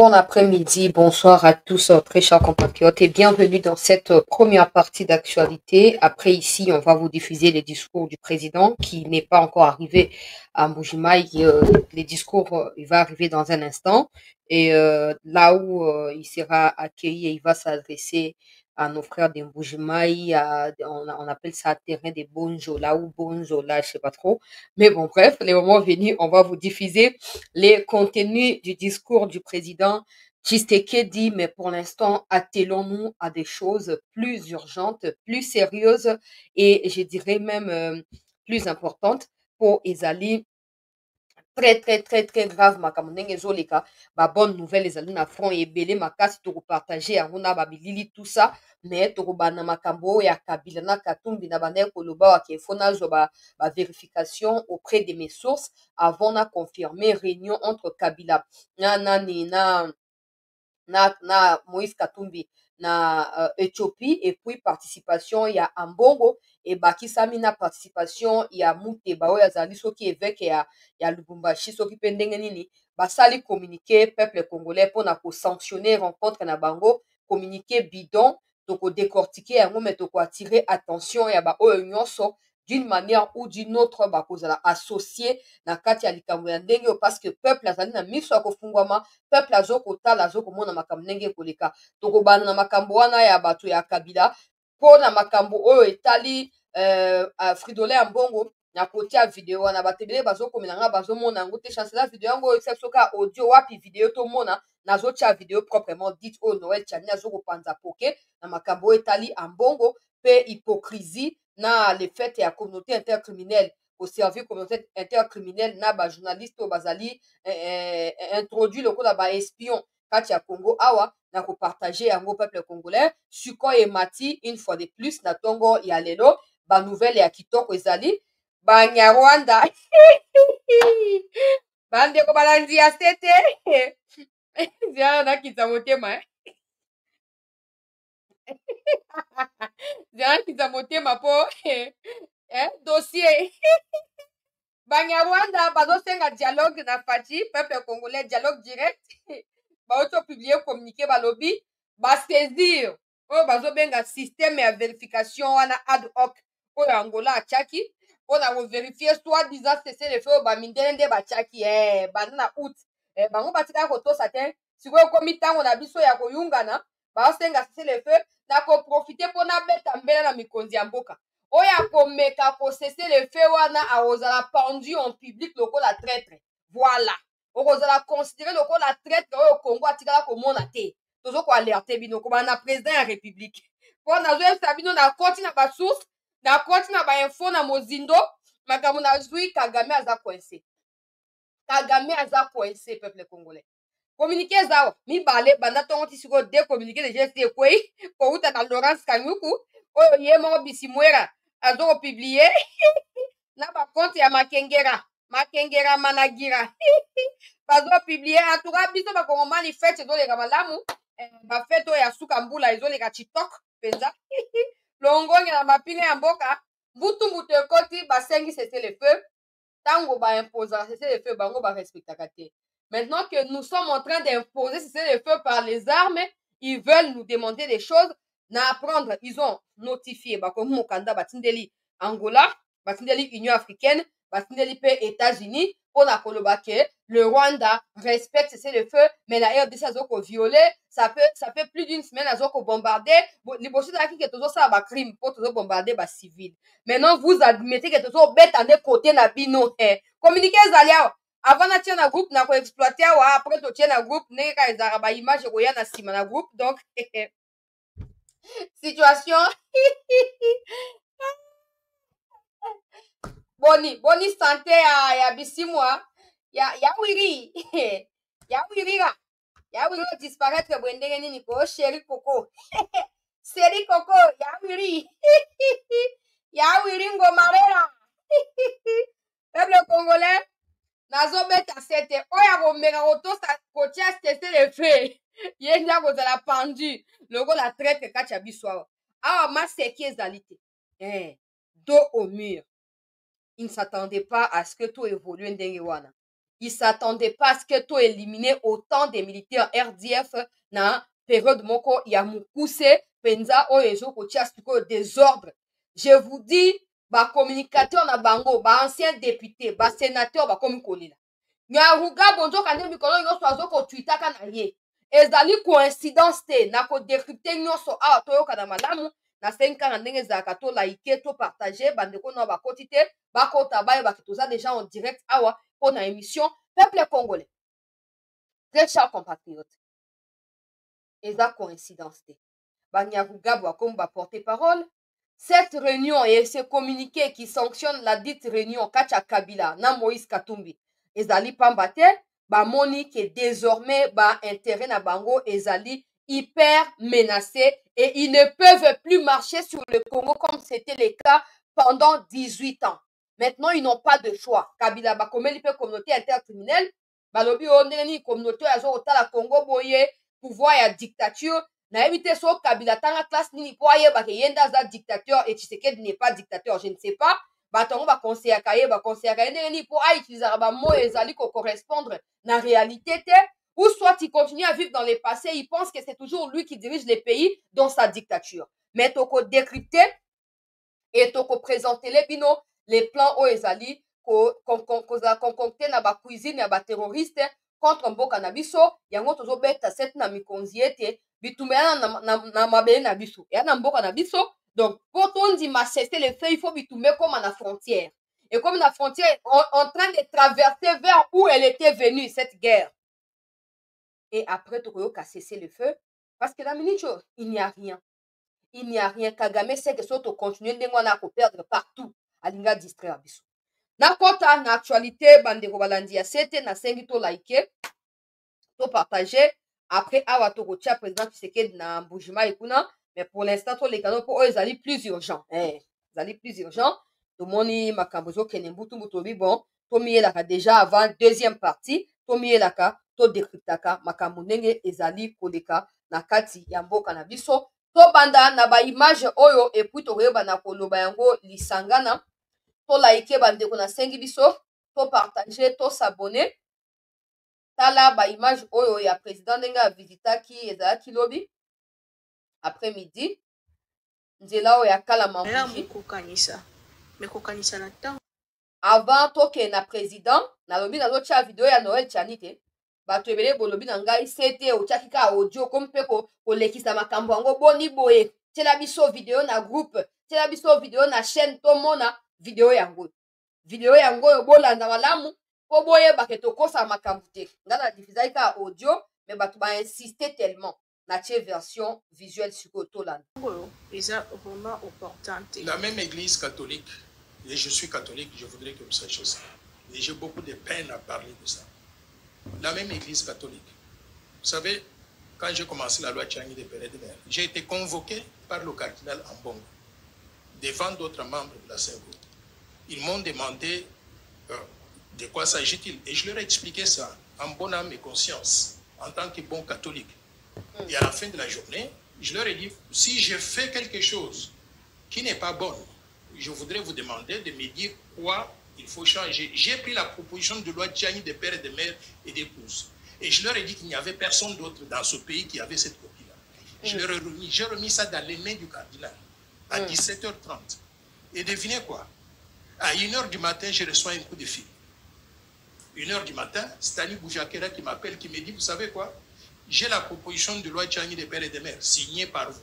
Bon après-midi, bonsoir à tous, très chers compatriotes, et bienvenue dans cette première partie d'actualité. Après, ici, on va vous diffuser les discours du président qui n'est pas encore arrivé à Mbujimaï. Les discours, il va arriver dans un instant. Et là où il sera accueilli, et il va s'adresser à nos frères de Mbujimaï, on appelle ça terrain de Bonjo, là où Bonjo, là, je sais pas trop. Mais bon, bref, les moments venus, on va vous diffuser les contenus du discours du président Tshisekedi, mais pour l'instant, attelons-nous à des choses plus urgentes, plus sérieuses et je dirais même plus importantes pour Ezali. Très, très, très, très grave, makambo ndenge ezoleka. Ba bonne nouvelle ezali na front ebele makasi tokopartage yango na babilili tout ça, mais tokobana na makambo ya Kabila na Katumbi na bandeko koloba wakefo nazwa ba vérification auprès de mes sources avant na confirmer réunion entre Kabila na Moïse Katumbi na Éthiopie, et puis participation ya Ambongo et bakisami na participation ya Muteba oyo azali soki évêque ya Lubumbashi soki pe ndenge nini basali communiqué peuple congolais mpona kosanctionner rencontre na bango, communiqué bidon toko décortiquer yango mais toko attirer attention ya ba oyo nyonso d'une manière ou d'une autre bakozala associé na kati ya likambo ya ndenge oyo, parce que peuple azali na miso ya kofungwama, peuple azokotala azokomona makambo ndenge ekoleka. Tokobana na makambo wana ya bato ya Kabila mpona makambo oyo etali Fridolin Ambongo na kotia video wana bato ebele bazokomela nga bazomona yango te, chancela video yango oyo soka audio wapi video tomona nazotia video proprement dite oyo Noël Tchani azokopanza poke na makambo oyo etali Ambongo pe hypocrisie na le fait ya communauté intercriminelle au service communauté intercriminelle na ba journaliste oyo bazali introduit lokola ba espion kati ya Congo awa na kopartage yango peuple congolais suko emati une fois de plus na tongo ya lelo ba nouvelle ya kitoko ezali Banyarwanda bandeko balandi ya sete ziana nakita motema ziana nakita motema po dossier Banyarwanda bazosenga dialogue na Fachi, peuple congolais, dialogue direct. Baoto publier communiqué balobi, saisir. Oyo bazobenga système ya vérification wana ad hoc oyo Angola achaki. Ona ko vérifier soi-disant cesser le feu ba mindele nde bachaki banda na août. Bango batika ko to satin. Sikoyo komi tango na biso ya koyungana, baosenga cesser le feu na ko profiter mpona beta mbela na mikonzi ya mboka. Oyo akomeka kosese le feu wana akozala pendu en public lokola traître. Voilà. Okozala considéré lokola traître oyo Congo atikala komona te. Tozo ko alerte bino kobana na président ya république. Po nazoyebisa bino na koti na basource, na koti na bainfo na mozindo, makambo nazwi Kagame aza coincé. Kagame aza coincé, peuple congolais. Communiqué eza mibale banda tongo ti sikoyo de communiqué de geste ekwei kouta na Laurence Kanyuku oyo ye moko Bisimwera azokopublie na bakonte ya makengera managira bazopiblie. Antuka biso bakongomani fete ezoleka malamu, bafete oyo ya suka mbula ezoleka chitok mpenza longonge na mapine ya mboka mbutu ekoti basengi cesser le feu ntango baimposaka cesser le feu bango barespectaka te. Maintenant que nous sommes en train d'imposer cesser le feu par les armes, ils veulent nous demander des choses na apprendre. Ils ont notifié bakomi mokanda batindeli Angola, batindeli Union africaine, batindeli pe États-Unis mpona koloba ke le Rwanda respecte cesser le feu, mais la RDC azoko violer, ça fait plus d'une semaine azoko bombarder. Liboso ezalaki ke tozosala bacrime mpo tozobombarder bacivile. Maintenant vous admettez ke tozobeta nde kote na bino. Communiqué ezali awa avant natia na groupe na koexploite awa, après totie na groupe ndenge kaka ezalaka baimage ekoya na nsima na groupe. Donc situation boni santé ya bisimwa ya wiri ya wirira disparaître boye ndenge nini ko chéri koko seri koko ya wiri ngomarera peuple congolais nazobeta sete oyo akomeka kotosa kotia cesser le feu ye nde akozala pendu lokola traître kati ya biso awa maseki ezali te dos au mur. Il ne s'attendait pas à ce que tout évolue ndenge wana. ils ne s'attendaient pas à ce que tu éliminer autant de militaires RDF na période moko ya mukuse penza oyo ezokotia sikoyo désordre. Je vous dis, communicateur na bango, ancien député, sénateur, bakomi kolela. Nyaruga bonzoka nde mikolo nyonso azokotwitaka na ye. Ezali coïncidence te na kodécrypte nyonso awa toyoka na malamu na sengi kaka ndenge ezalaka to like to partage bandeko na bakoti te bakota bayebaki toza déjà en direct awa mpo na émission Peuple Congolais. Très chers compatriotes, eza coïncidence te. Banyaruga bakomi porte-parole. Cette réunion et ce communiqué qui sanctionne la dite réunion Kacha Kabila na Moïse Katumbi ezali pamba te bamoni que désormais intérêt na bango ezali hyper menacé et ils ne peuvent plus marcher sur le Congo comme c'était le cas pendant 18 ans. Maintenant, ils n'ont pas de choix. Kabila bakomeli pe communauté intercriminelle balobi o ndeni communauté azo otala Congo boye pouvoir ya dictature. Na éviter so Kabila tanga classe nini po ayebake yenda za dictateur et Tshisekedi n'est pas dictateur, je ne sais pas. Batongo ba conseiller kaye ndeni po utiliser ba mots ezali ko correspondre na réalité te, ou soit il continue à vivre dans le passé, il pense que c'est toujours lui qui dirige les pays dans sa dictature. Mais toko décrypter et toko présenter les bino les plans o ezali ko concocter na ba cuisine ya ba terroriste contre mboka na biso yango tozo beta set na mikonzi ete bitumba na mabele na biso ya na mboka na biso. Donc pour tondima cesser les faits, il faut bitumba comme à la frontière, et comme la frontière en train de traverser vers où elle était venue cette guerre. Et après tokoyo ka cesser le feu parce que la minute chose, il n'y a rien. Il n'y a rien. Kagame sait que soto continuer ndengwa na ko perdre partout alinga distraire biso. Na kota na actualité bandeko balandi ya sete na sengi to like to partager. Après awa to kotia président Tshisekedi na mbujima ekuna, mais pour l'instant to les canaux pour eux ezali plus urgent. Ezali plus urgent. To moni makambo zo kene mbutu mutobi bon. To miyelaka déjà avant deuxième partie, to miyelaka to décryptaka makambo ndenge ezali koleka na kati ya mboka na biso. To banda na ba image oyo et puis to reba na koloba yango lisangana. To like bandeko na sengi biso, to partager, to s'abonner. Tala ba image oyo ya président ndenga visitaki ezalaki lobi après midi nzela oyo ya kala mambuji mekokanisa na temps avant toke na président nalobi nazotia video ya Noël Tchani te bato ebele bolobi na ngai sete otiaki ka audio comme mpe kolekisa makambo yango boni boye tiela biso video na groupe, tiela biso video na chaîne tomona video yango oyo bolanda malamu po boyebake tokosa makambo te. Nga na diffusaki ka audio mais bato bainsiste tellement na tie version visuelle sikoyo tolanda eza vraiment opportun te. La même église catholique, et je suis catholique, je voudrais que vous sachiez ça, et j'ai beaucoup de peine à parler de ça. La même église catholique, vous savez, quand j'ai commencé la loi Tchani de Péré de Mer, j'ai été convoqué par le cardinal Ambongo devant d'autres membres de la Saint-Groupe. Ils m'ont demandé de quoi s'agit-il, et je leur ai expliqué ça en bonne âme et conscience, en tant que bon catholique. Et à la fin de la journée, je leur ai dit, si je fais quelque chose qui n'est pas bon, je voudrais vous demander de me dire quoi il faut changer. J'ai pris la proposition de loi Tchani de père et de mère et d'épouse. Et je leur ai dit qu'il n'y avait personne d'autre dans ce pays qui avait cette copie-là. J'ai remis ça dans les mains du cardinal à 17h30. Et devinez quoi? À 1h du matin, je reçois un coup de fil. 1h du matin, Stani Boujakera qui m'appelle, qui me dit, vous savez quoi? J'ai la proposition de loi Tchani de père et de mère, signée par vous.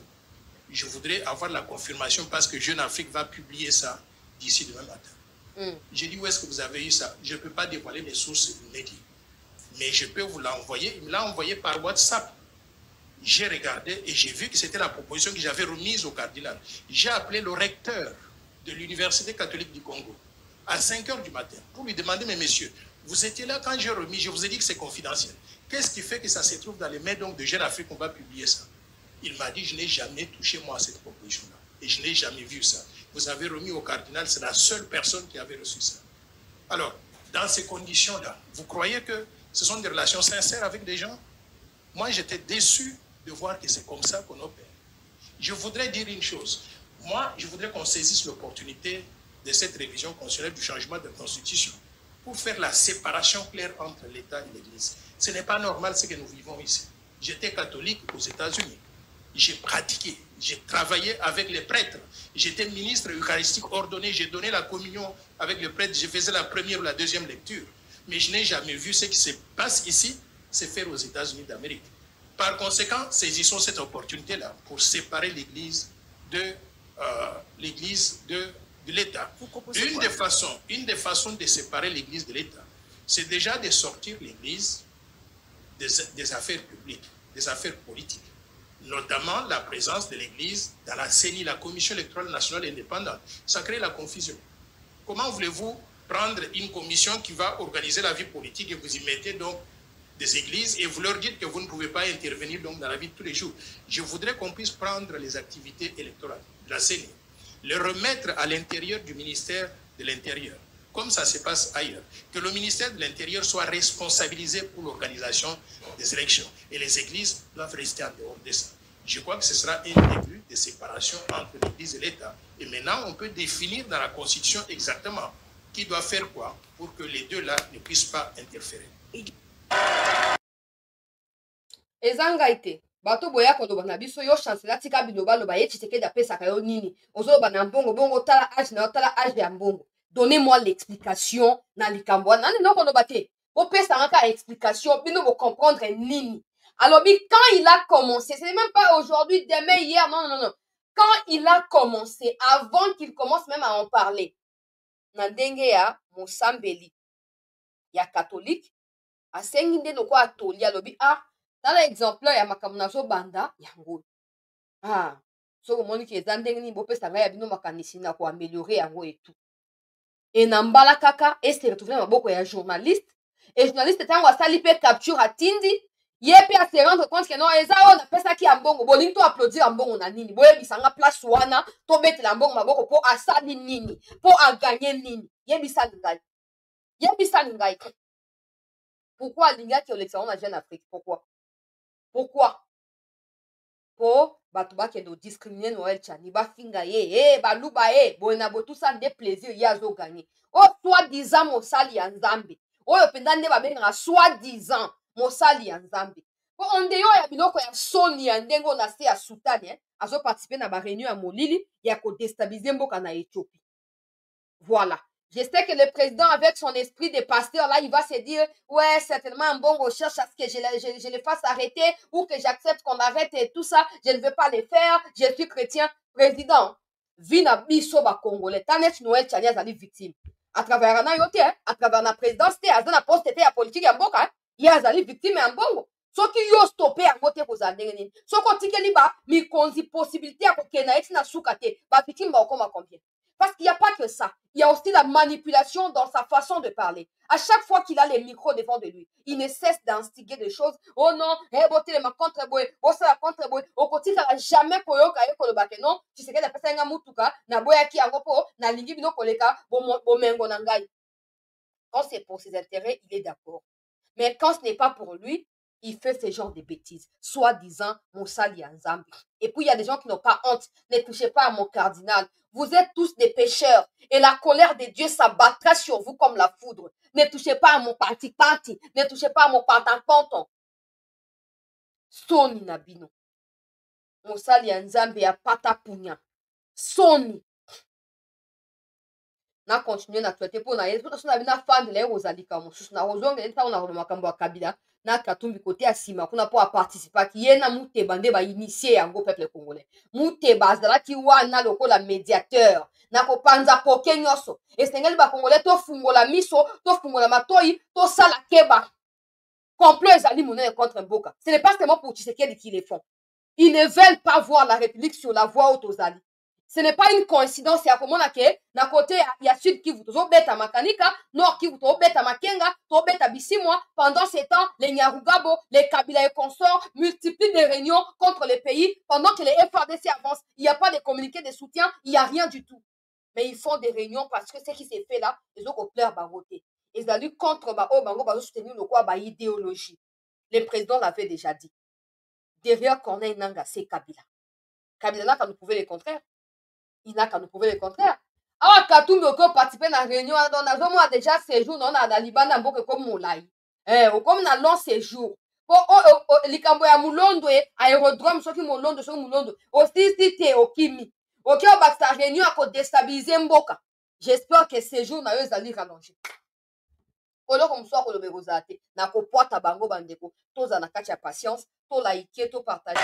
Je voudrais avoir la confirmation parce que Jeune Afrique va publier ça d'ici demain matin. J'ai dit, où est-ce que vous avez eu ça? Je ne peux pas dévoiler les sources médias, mais je peux vous l'envoyer. Il me l'a envoyé par WhatsApp. J'ai regardé et j'ai vu que c'était la proposition que j'avais remise au cardinal. J'ai appelé le recteur de l'Université catholique du Congo à 5h du matin pour lui demander, mais messieurs, vous étiez là quand j'ai remis, je vous ai dit que c'est confidentiel. Qu'est-ce qui fait que ça se trouve dans les mains donc de Jeune Afrique, on va publier ça? Il m'a dit, je n'ai jamais touché moi à cette proposition-là. Et je n'ai jamais vu ça. Vous avez remis au cardinal, c'est la seule personne qui avait reçu ça. Alors, dans ces conditions-là, vous croyez que ce sont des relations sincères avec des gens? Moi, j'étais déçu de voir que c'est comme ça qu'on opère. Je voudrais dire une chose. Moi, je voudrais qu'on saisisse l'opportunité de cette révision constitutionnelle du changement de constitution pour faire la séparation claire entre l'État et l'Église. Ce n'est pas normal ce que nous vivons ici. J'étais catholique aux États-Unis. J'ai pratiqué, j'ai travaillé avec les prêtres. J'étais ministre eucharistique ordonné, j'ai donné la communion avec les prêtres, je faisais la première ou la deuxième lecture. Mais je n'ai jamais vu ce qui se passe ici se faire aux États-Unis d'Amérique. Par conséquent, saisissons cette opportunité-là pour séparer l'Église de l'État. Une des façons de séparer l'Église de l'État, c'est déjà de sortir l'Église des affaires publiques, des affaires politiques, notamment la présence de l'Église dans la CENI, la Commission électorale nationale indépendante. Ça crée la confusion. Comment voulez-vous prendre une commission qui va organiser la vie politique et vous y mettez donc des églises et vous leur dites que vous ne pouvez pas intervenir donc dans la vie de tous les jours? Je voudrais qu'on puisse prendre les activités électorales de la CENI, les remettre à l'intérieur du ministère de l'Intérieur, comme ça se passe ailleurs. Que le ministère de l'Intérieur soit responsabilisé pour l'organisation des élections. Et les églises doivent rester en dehors de ça. Je crois que ce sera un début de séparation entre l'Église et l'État. Et maintenant, on peut définir dans la Constitution exactement qui doit faire quoi pour que les deux-là ne puissent pas interférer. Ezangaite. Bato boya koloba na biso yo chancela tika biloba loba ye Tshisekedi apesaka yo nini. Ozoloba na mbongo bongo tala âge na tala âge ya mbongo. Donnez-moi l'explication na likambo wana. Nani noko loba te. Opesa ngaka explication bino bo comprendre nini. Alors quand il a commencé, c'est même pas aujourd'hui, demain, hier, non. Quand il a commencé, avant qu'il commence même à en parler, na ndenge ya mosambeli ya catholique, asengi nde loko atoli alobi tala exemple ya makambo nazobanda yango. Soko omoni ke eza ndenge nini bopesa ngai ya bino makanisi na koameliore yango etu. E na mbala kaka ese retrouve na maboko ya journaliste. Et journaliste ntango asali mpe capture atindi ye mpe ase rendre compte ke non eza oyo napesaki ya mbongo bolingi to applaudir ya mbongo na nini boyebisanga place wana tobetela mbongo maboko mpo asali nini mpo aganye nini yebisani ngai pourquoi alingaki olekisa ngo na Jeune Afrique pourquoi po bato bakende odiscrimine Noël Tchani bafinga ye baluba ye boye na botusa nde plaisir ye azoganye oyo soi-disant mosali ya nzambe oyo mpenza nde babengaka soi-disant mosali ya nzambe po ondeyo ya biloko ya soni ya ndenge na se ya soutane azoparticipe na baréunion ya molili ya kodestabiliser mboka na Éthiopie. Voilà. Je sais que le président, avec son esprit de pasteur, là, il va se dire, ouais, certainement, un bon recherche à ce que je le fasse arrêter ou que j'accepte qu'on arrête et tout ça. Je ne veux pas le faire. Je suis chrétien. Président, vina biso ba Congolais. Tanet Noël Tchani azali victime. À travers un yote, à travers la présidence, à la poste, à politique, à mboka, il azali victime en bongo. Soki yo stoppé à côté ko zandenge nini. Soko tikeli ba mi konzi possibilité à kokena eti na sukate. Ba victime ba okoma combien? Parce qu'il n'y a pas que ça. Il y a aussi la manipulation dans sa façon de parler. À chaque fois qu'il a les micros devant de lui, il ne cesse d'instiguer des choses. Oh non, botelema contre boy, bosala contre boy. Au quotidien, jamais koyoka ye kolobake non. Tu sais que la personne nga mutuka na boya ki yango po na lingi bino koleka bomengo na ngai. Quand c'est pour ses intérêts, il est d'accord. Mais quand ce n'est pas pour lui, il fait ce genre de bêtises, soi-disant Moussali Nzambe. Et puis il y a des gens qui n'ont pas honte. Ne touchez pas à mon cardinal. Vous êtes tous des pécheurs. Et la colère de Dieu s'abattra sur vous comme la foudre. Ne touchez pas à mon parti. Ne touchez pas à mon panton. Soni Nabino. Moussali Nzambe ya pata punya. Soni. Na continuer na traiter pour na yesu na bina fan le rozalika mosusu na rozonga nta ona ko makambo akabila na katumbi côté asima kuna po participer ki ye na muteba nde ba initier yango peuple congolais muteba azala ki wana lokola médiateur na ko panza poke nyoso esengeli ba congolais to fungola miso to fungola matoi to sala keba complot ezali monene contre mboka. Ce n'est pas seulement pour Tshisekedi qui les font. Ils ne veulent pas voir la République sur la voie haute aux alliés. Ce n'est pas une coïncidence ya komona ke na côté ya sud Kivu tozo beta makanika, nord Kivu to beta makenga, to beta bisimwa. Pendant ces temps, les Nyarugabo, les Kabila et consorts multiplient des réunions contre les pays pendant que les FARDC avancent. Il n'y a pas de communiqué de soutien, il n'y a rien du tout. Mais ils font des réunions parce que ce qui s'est fait là, ils ont plaire baroté. Ils ont dit contre bango bazo soutenir le quoi ba idéologie. Le président l'avait déjà dit. Derrière Corneille Nangaa, c'est Kabila. Kabila n'a qu'à nous prouver le contraire. Il n'a qu'à nous prouver le contraire. awa Katumbi oko participer na réunion donc nazomona déjà séjour na libanda mboka comme molai okomi na long séjour po likambo ya mulondo aérodrome soki mulondo osisi te okimi oki obakisa réunion ya kodestabilize mboka. J'espère que séjour na yo ezali rallongé oloko mosusu akoloba ekozala te na kopwata bango bandeko tozala na kati ya patience tolaike topartage.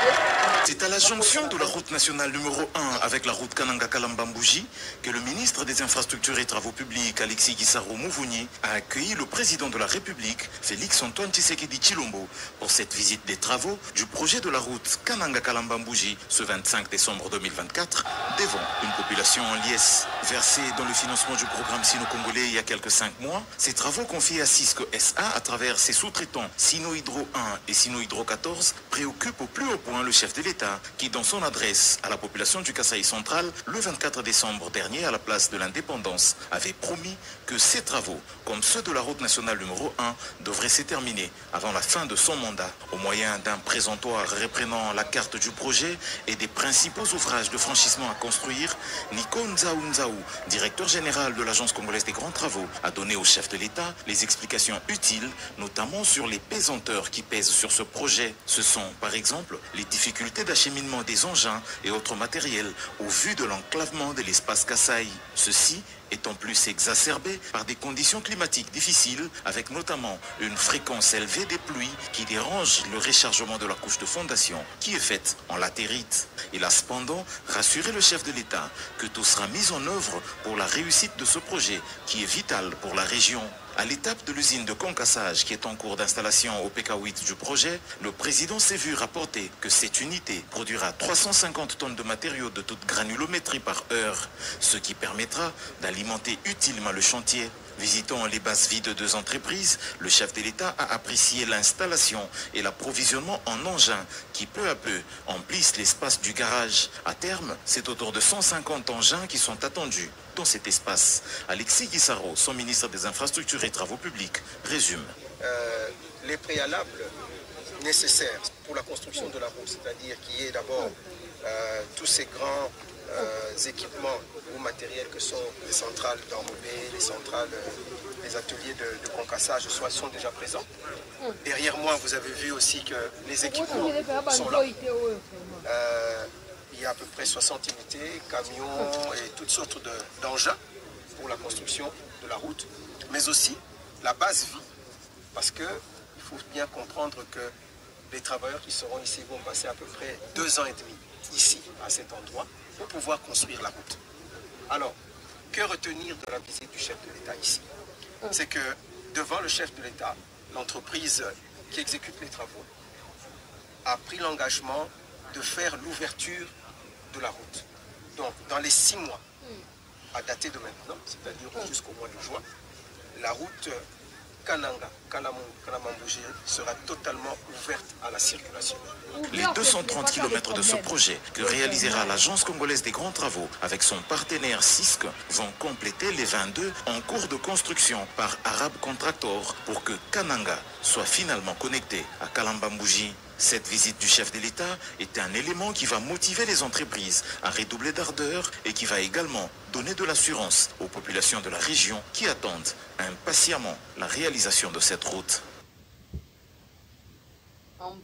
C'est à la jonction de la route nationale numéro 1 avec la route Kananga-Kalamba-Mbouji que le ministre des Infrastructures et Travaux Publics, Alexis Guissaro Mouvouni, a accueilli le président de la République, Félix-Antoine Tshisekedi Tshilombo, pour cette visite des travaux du projet de la route Kananga-Kalamba-Mbouji ce 25 décembre 2024, devant une population en liesse. Versée dans le financement du programme sino-congolais il y a quelques 5 mois, ces travaux confiés à Cisco SA à travers ses sous-traitants Sino Hydro 1 et Sino Hydro 14 préoccupent au plus haut point le chef de l'État qui, dans son adresse à la population du Kasaï central le 24 décembre dernier à la place de l'Indépendance, avait promis que ces travaux, comme ceux de la route nationale numéro 1, devraient se terminer avant la fin de son mandat. Au moyen d'un présentoir reprenant la carte du projet et des principaux ouvrages de franchissement à construire, Nico Nzaou, directeur général de l'Agence congolaise des grands travaux, a donné au chef de l'État les explications utiles, notamment sur les pesanteurs qui pèsent sur ce projet. Ce sont, par exemple, les difficultés d'acheminement des engins et autres matériels au vu de l'enclavement de l'espace Kasaï. Ceci est en plus exacerbé par des conditions climatiques difficiles, avec notamment une fréquence élevée des pluies qui dérange le rechargement de la couche de fondation, qui est faite en latérite. Il a cependant rassuré le chef de l'État que tout sera mis en œuvre pour la réussite de ce projet, qui est vital pour la région. À l'étape de l'usine de concassage qui est en cours d'installation au PK8 du projet, le président s'est vu rapporter que cette unité produira 350 tonnes de matériaux de toute granulométrie par heure, ce qui permettra d'alimenter utilement le chantier. Visitant les bases vides de 2 entreprises, le chef de l'État a apprécié l'installation et l'approvisionnement en engins qui peu à peu emplissent l'espace du garage. À terme, c'est autour de 150 engins qui sont attendus dans cet espace. Alexis Guissaro, son ministre des Infrastructures et Travaux Publics, résume. Les préalables nécessaires pour la construction de la route, c'est-à-dire qu'il y ait d'abord tous ces grands équipements ou matériels que sont les centrales d'enrobé, les centrales, les ateliers de concassage sont déjà présents. Derrière moi, vous avez vu aussi que les équipements sont là. Il y a à peu près 60 unités, camions et toutes sortes d'engins pour la construction de la route, mais aussi la base vie, parce qu'il faut bien comprendre que les travailleurs qui seront ici vont passer à peu près 2 ans et demi ici, à cet endroit, pour pouvoir construire la route. Alors, que retenir de la visite du chef de l'État ici? C'est que devant le chef de l'État, l'entreprise qui exécute les travaux a pris l'engagement de faire l'ouverture de la route. Donc, dans les 6 mois, à dater de maintenant, c'est-à-dire jusqu'au mois de juin, la route Kananga-Kalamba-Mbouji sera totalement ouverte à la circulation. Les 230 km de ce projet que réalisera l'Agence congolaise des grands travaux avec son partenaire Cisco vont compléter les 22 en cours de construction par Arab Contractor pour que Kananga soit finalement connecté à Kalamba-Mbouji. Cette visite du chef de l'État est un élément qui va motiver les entreprises à redoubler d'ardeur et qui va également donner de l'assurance aux populations de la région qui attendent impatiemment la réalisation de cette route. Au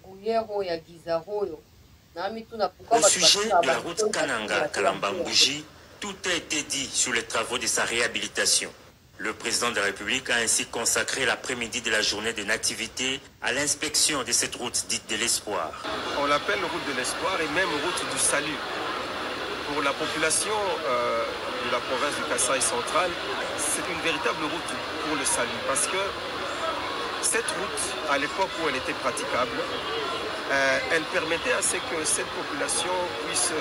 sujet de la route Kananga-Kalamba-Mbouji, tout a été dit sur les travaux de sa réhabilitation. Le président de la République a ainsi consacré l'après-midi de la journée de nativité à l'inspection de cette route dite de l'espoir. On l'appelle route de l'espoir et même route du salut. Pour la population de la province du Kasaï central, c'est une véritable route pour le salut parce que cette route, à l'époque où elle était praticable, elle permettait à ce que cette population puisse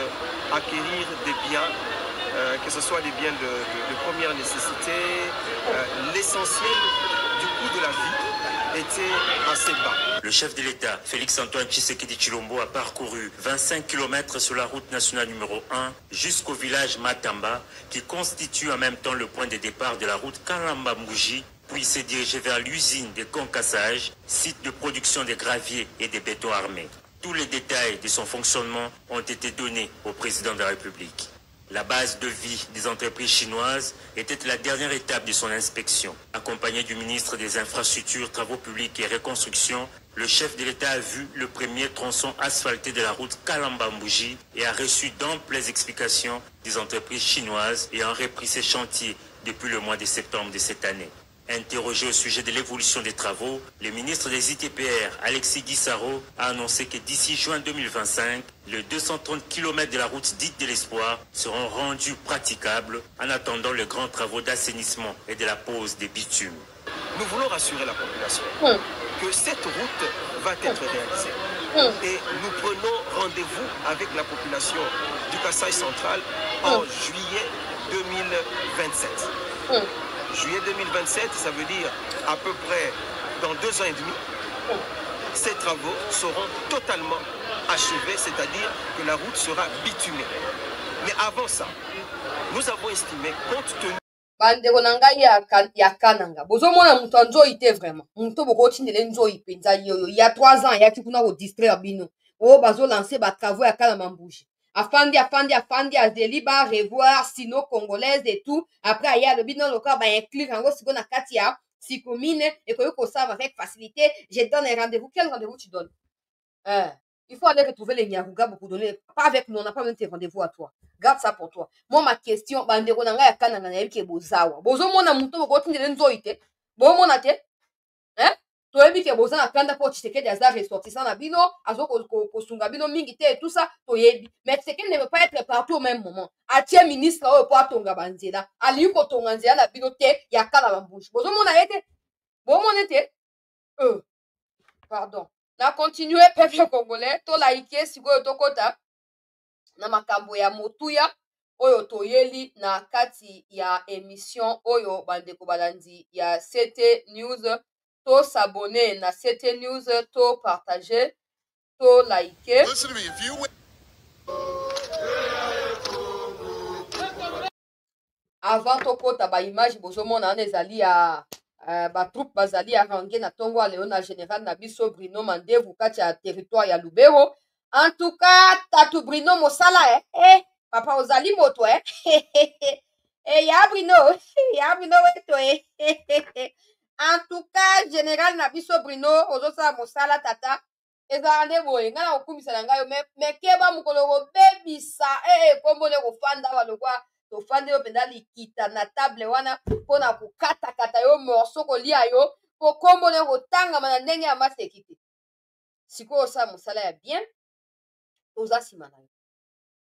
acquérir des biens, que ce soit des biens de première nécessité. L'essentiel du coût de la vie était assez bas. Le chef de l'État, Félix-Antoine Tshisekedi Tshilombo, a parcouru 25 km sur la route nationale numéro 1 jusqu'au village Matamba, qui constitue en même temps le point de départ de la route Kalamba-Mbouji, puis s'est dirigé vers l'usine de concassage, site de production de gravier et de béton armé. Tous les détails de son fonctionnement ont été donnés au président de la République. La base de vie des entreprises chinoises était la dernière étape de son inspection. Accompagné du ministre des Infrastructures, Travaux publics et Reconstruction, le chef de l'État a vu le premier tronçon asphalté de la route Kalamba-Mbouji et a reçu d'amples explications des entreprises chinoises ayant repris ces chantiers depuis le mois de septembre de cette année. Interrogé au sujet de l'évolution des travaux, le ministre des ITPR, Alexis Guissaro, a annoncé que d'ici juin 2025, les 230 km de la route dite de l'espoir seront rendus praticables en attendant les grands travaux d'assainissement et de la pose des bitumes. Nous voulons rassurer la population que cette route va être réalisée. Et nous prenons rendez-vous avec la population du Kasaï central en juillet 2027. Juillet 2027, ça veut dire à peu près dans 2 ans et demi, ces travaux seront totalement achevés, c'est-à-dire que la route sera bitumée. Mais avant ça, nous avons estimé, compte tenu bandeko na ngai ya kananga bozomona moto anzoi te vraiment moto bokotindele nzoi mpenza yoyo ya 3 ans ayaki kuna kodistraire bino oyo bazolanse batravaux ya Kalamba Mbouji afandi azeli ba revoir sino congolaise et tout après aya alobi non loka ba inclure yango siko na kati ya sikomine ekoki kosava avec facilité. Je donne un rendez-vous. Quel rendez-vous tu donnes? Il faut aller retrouver les Nyaruga pour donner. Pas avec nous, on n'a pas même tes rendez-vous à toi. Garde ça pour toi. Moi, ma question, bandeko nanga ya kananga na yebiki bozawa. Bozo mona muto bokoti ndele nzoite. Bo mona te? To yebiki boza na kanda po Tshisekedi aza ressortissant na bino, azo kosunga bino mingi te et tout ça, to yebi. Mais Tshisekedi ne veut pas être partout au même moment. Atie ministre oyo po atonga banzela. Ali ko tonga nzela na bino te ya Kalamba Mbouji. Bozo mona yete? Bo mona te? Pardon. Na continue peuple congolais to like sikoyo tokota na makambo ya motuya oyo toyeli na kati ya émission oyo bandeko balandi ya CT News. To s'abonner na CT News, to partager, to like. Listen to me, if you avant tokota ba image bozomona na ezali ya ba troupe bazali ya range na tongo ya Léona général na biso Bruno Mandevu kati ya territoire ya Lubero. En tout cas, tatu Bruno mosala papa ozali moto ya Bruno weto En tout cas, général na biso Bruno ozosala mosala tata ezala nde boye nga na kokumisa na ngai me keba mokolo kobebisa kombo ne kofanda balokwa tofandi yo mpenza likita na table wana mpona kokatakata yo morso kolia yo po kombo ne kotangama na ndenge ya maseki te sikoyo osala mosala ya bien toza nsima na yo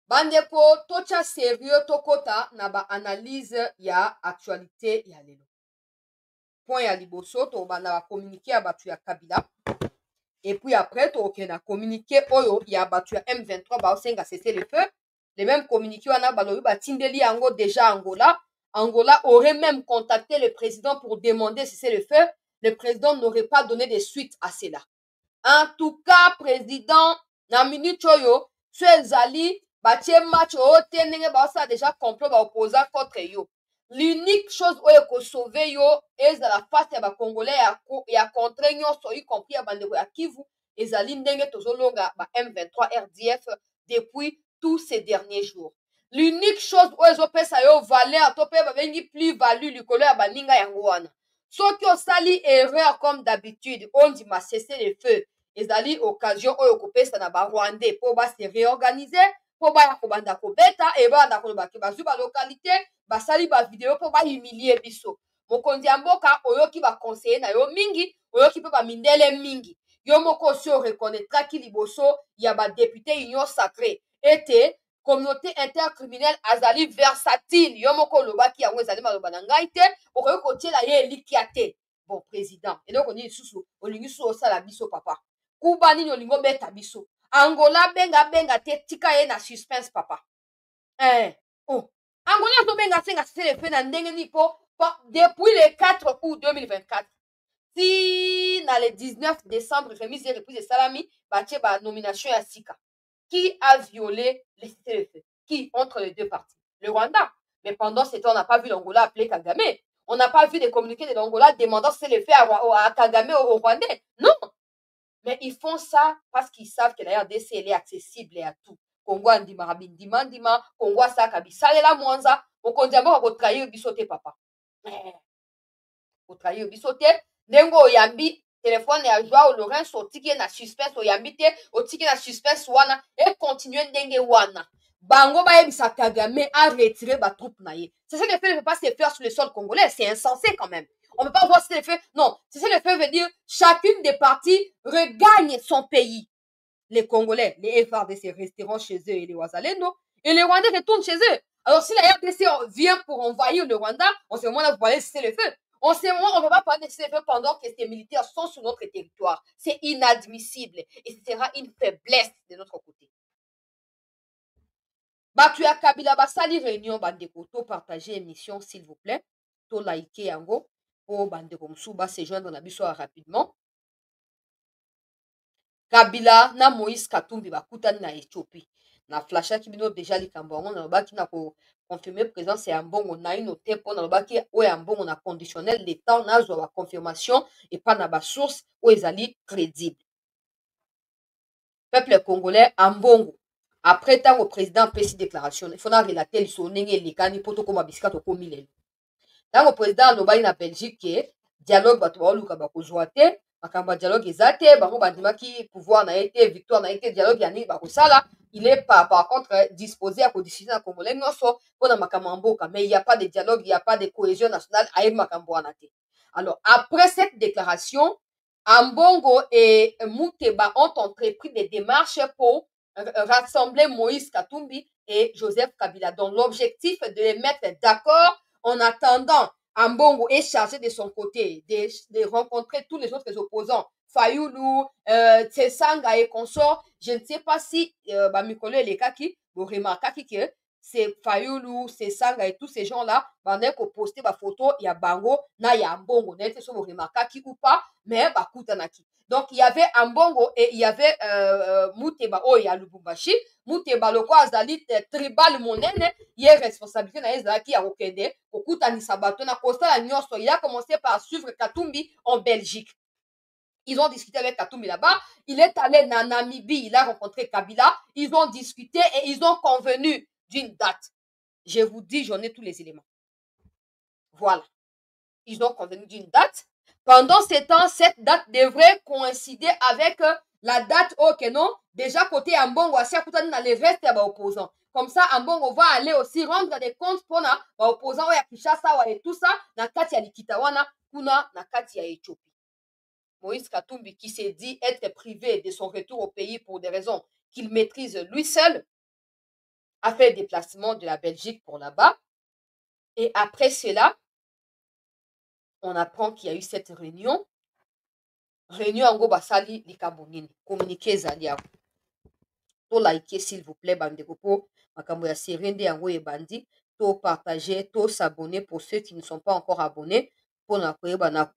bandeko totya sérieux tokota na baanalyse ya actualité ya lelo. Point ya liboso tobanda bakommunike ya bato ya Kabila et puis après tokende na communiqué oyo ya bato ya M23 baosenga cesser le feu. Les mêmes communiqués wana balobi batindeli yango déjà Angola aurait même contacté le président pour demander cesser le feu. Le président n'aurait pas donné de suite à cela. En tout cas, président na minute oyo so ezali batie match oyo te ndenge baosala déjà complot baopposant contre yo. L'unique chose oyo ekosauve yo ezala face ya bacongolais ya contre nyonso y compris ya bandeko ya Kivu ezali ndenge tozolonga ba M23 RDF depuis tous ces derniers jours. L'unique chose oyo ezopesa yo valeur to pe babengi plus-value likolo ya baninga yango wana. Soki osali erreur comme d'habitude on dit ma cesser le feu ezali occasion oyo kopesa na ba Rwandais po ba se réorganiser po ba ya kobanda kobeta e banda koloba ke bazwi ba localité basali ba video po ba humilier biso. Mokonzi ya mboka oyoki ba conseiller na yo mingi oyoki pe ba mindele mingi. Yo moko si o reconnaîtra ki liboso ya ba député union sacrée ete communauté intercriminelle azali versatile yo moko lobaki yango ezali maloba na ngai te okoki kotiela ye elikia te. Bon président eloko nini susu olingi susu osala biso papa kuba nini olingo beta biso Angola benga te tika ye na suspense papa Angola azobenga senga cesser le feu na ndenge ni po depuis le 4 août 2024 si na le 19 décembre remise et reprise de salami batie ba nomination ya sika. Qui a violé les cessez-le-feu? Qui entre les deux parties? Le Rwanda. Mais pendant ce temps, on n'a pas vu l'Angola appeler Kagame. On n'a pas vu des communiqués de l'Angola demandant cessez-le-feu à Kagame au Rwandais. Non. Mais ils font ça parce qu'ils savent que la RDC elle est accessible et à tout. Congo andima ndima Congo asaka bisalela mwanza mokonzi ya mboka kotrahir biso te papa kotrahir biso te ndenge oyambi telefone ya Joao Lorenzo otiki na suspense oyambi te otiki na suspense wana et continue ndenge wana bango bayebisa Kagame à retirer ba troupe na ye. C'est ça le fait ne peut pas se faire sur le sol congolais, c'est insensé quand même. On ne peut pas voir ce le fait. Non, c'est ça le fait veut dire chacune des parties regagne son pays. Les Congolais, les FRDC resteront chez eux et les Ouazalendo et les Rwandais retournent chez eux. Alors si la RDC vient pour envahir le Rwanda, on sait moment là vous parlez cesser le feu. On sait moment on ne peut pas parler de cesser le feu pendant que ces militaires sont sur notre territoire. C'est inadmissible et ce sera une faiblesse de notre côté. Batu ya Kabila basali réunion bandeko to partager émission s'il vous plaît to liker yango po bandeko musu ba se joindre na biso rapidement. Kabila na Moïse Katumbi bakutani na Éthiopie na flashaki bino déjà likambo yango na lobaki na ko confirmer présence ya mbongo na ino te po na lobaki oya mbongo na conditionnel l'état na zo ba confirmation et pas na ba source o ezali crédible. Peuple congolais ambongo après tant au président pesi déclaration il faut na relater so ndenge likani poto ko mabisika to komi lelo. Tant au président lobaki na Belgique ke dialogue bato ba luka ba kozwa te makamba dialogue ezate bango bandimaki pouvoir na été victoire na été dialogue yani ba kosala il est pas par contre disposé à discuter na congolais nyonso pona makambo mboka mais il y a pas de dialogue il y a pas de cohésion nationale aye makambo wana te. Alors après cette déclaration Ambongo et Mouteba ont entrepris des démarches pour rassembler Moïse Katumbi et Joseph Kabila. Donc l'objectif de les mettre d'accord en attendant Ambongo est chargé de son côté de rencontrer tous les autres opposants. Fayoulou, Tsesanga et consorts. Je ne sais pas si Bamikolo et Lekaki vous remarquez que c'est Fayoulou, Tsesanga et tous ces gens-là, pendant qu'on postait ma photo, il y a Bango, na il y a Ambongo, n'est-ce pas vous remarquez ou pas, mais Bakutanaki. Donc il y avait Ambongo et il y avait Mouteba, oh il y a Lubumbashi, Mouteba le quoi azali tribal monene, il est responsabilité na ezaki ya okende, okutani sabato na kosta la nyonso, il a commencé par suivre Katumbi en Belgique. Ils ont discuté avec Katumbi là-bas. Il est allé en Namibie, il a rencontré Kabila. Ils ont discuté et ils ont convenu d'une date. Je vous dis, j'en ai tous les éléments. Voilà. Ils ont convenu d'une date. Pendant ce temps, cette date devrait coïncider avec la date au non. Déjà, côté Ambongo, dans les restes des opposants. Comme ça, Ambongo va aller aussi rendre des comptes pour les opposants à Kinshasa et tout ça. Na kati ya Likitawana, kuna na kati ya Éthiopie. Moïse Katumbi, qui s'est dit être privé de son retour au pays pour des raisons qu'il maîtrise lui seul, a fait le déplacement de la Belgique pour là-bas. Et après cela, on apprend qu'il y a eu cette réunion. Réunion en Gobasali, Likabonini. Communiquez Zalia. To liker s'il vous plaît, Bandekopo. Makambo ya Serende Yango et Bandi. To partager, to s'abonner pour ceux qui ne sont pas encore abonnés. Pour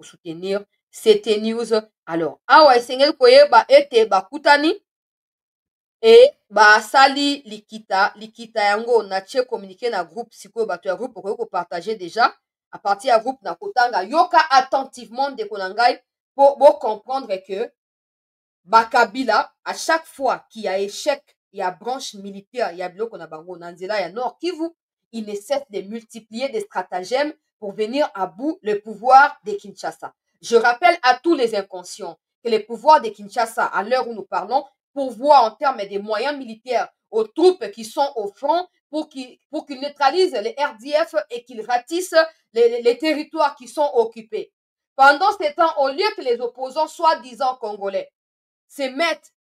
soutenir CT News. Alors, awa esengel koyeba ete bakutani et sali likita yango na tche communiquer na groupe siko bato ya groupe ko partager déjà à partir du groupe na kotanga yoka attentivement de konangai pour comprendre que Bakabila à chaque fois qu'il y a échec, il y a branche militaire, il y a bloc na bango nanzela ya Nord Kivu, il ne cesse de multiplier des stratagèmes pour venir à bout le pouvoir de Kinshasa. Je rappelle à tous les inconscients que le pouvoir de Kinshasa, à l'heure où nous parlons, pourvoit en termes de moyens militaires aux troupes qui sont au front pour qu'ils neutralisent les RDF et qu'ils ratissent les territoires qui sont occupés. Pendant ce temps, au lieu que les opposants soi-disant congolais se mettent,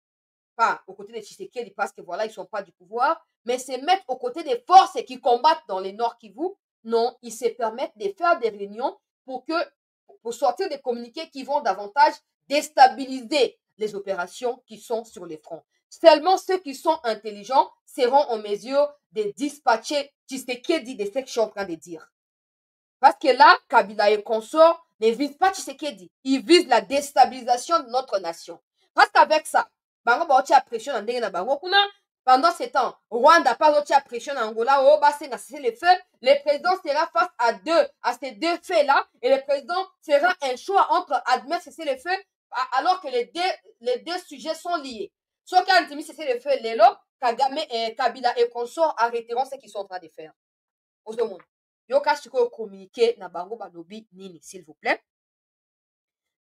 pas aux côtés de Tshisekedi parce que voilà, ils ne sont pas du pouvoir, mais se mettent aux côtés des forces qui combattent dans les Nord Kivu, non, ils se permettent de faire des réunions pour sortir des communiqués qui vont davantage déstabiliser les opérations qui sont sur les fronts. Seulement ceux qui sont intelligents seront en mesure de dispatcher Tshisekedi de ce que je suis en train de dire. Parce que là, Kabila et consorts ne visent pas Tshisekedi. Ils visent la déstabilisation de notre nation. Parce qu'avec ça, bango ba oti pression na ndenge na bango kuna. Pendant ce temps, Rwanda pas oti pression na Angola, oh bah c'est le feu. Le président sera face à ces deux faits-là et le président fera un choix entre admettre cesser le feu alors que les deux sujets sont liés. Soit quand c'est le feu, Kagame et Kabila et consorts arrêteront ce qu'ils sont en train de faire. Au monde. Yoka siko communiquer na bango balobi nini, s'il vous plaît.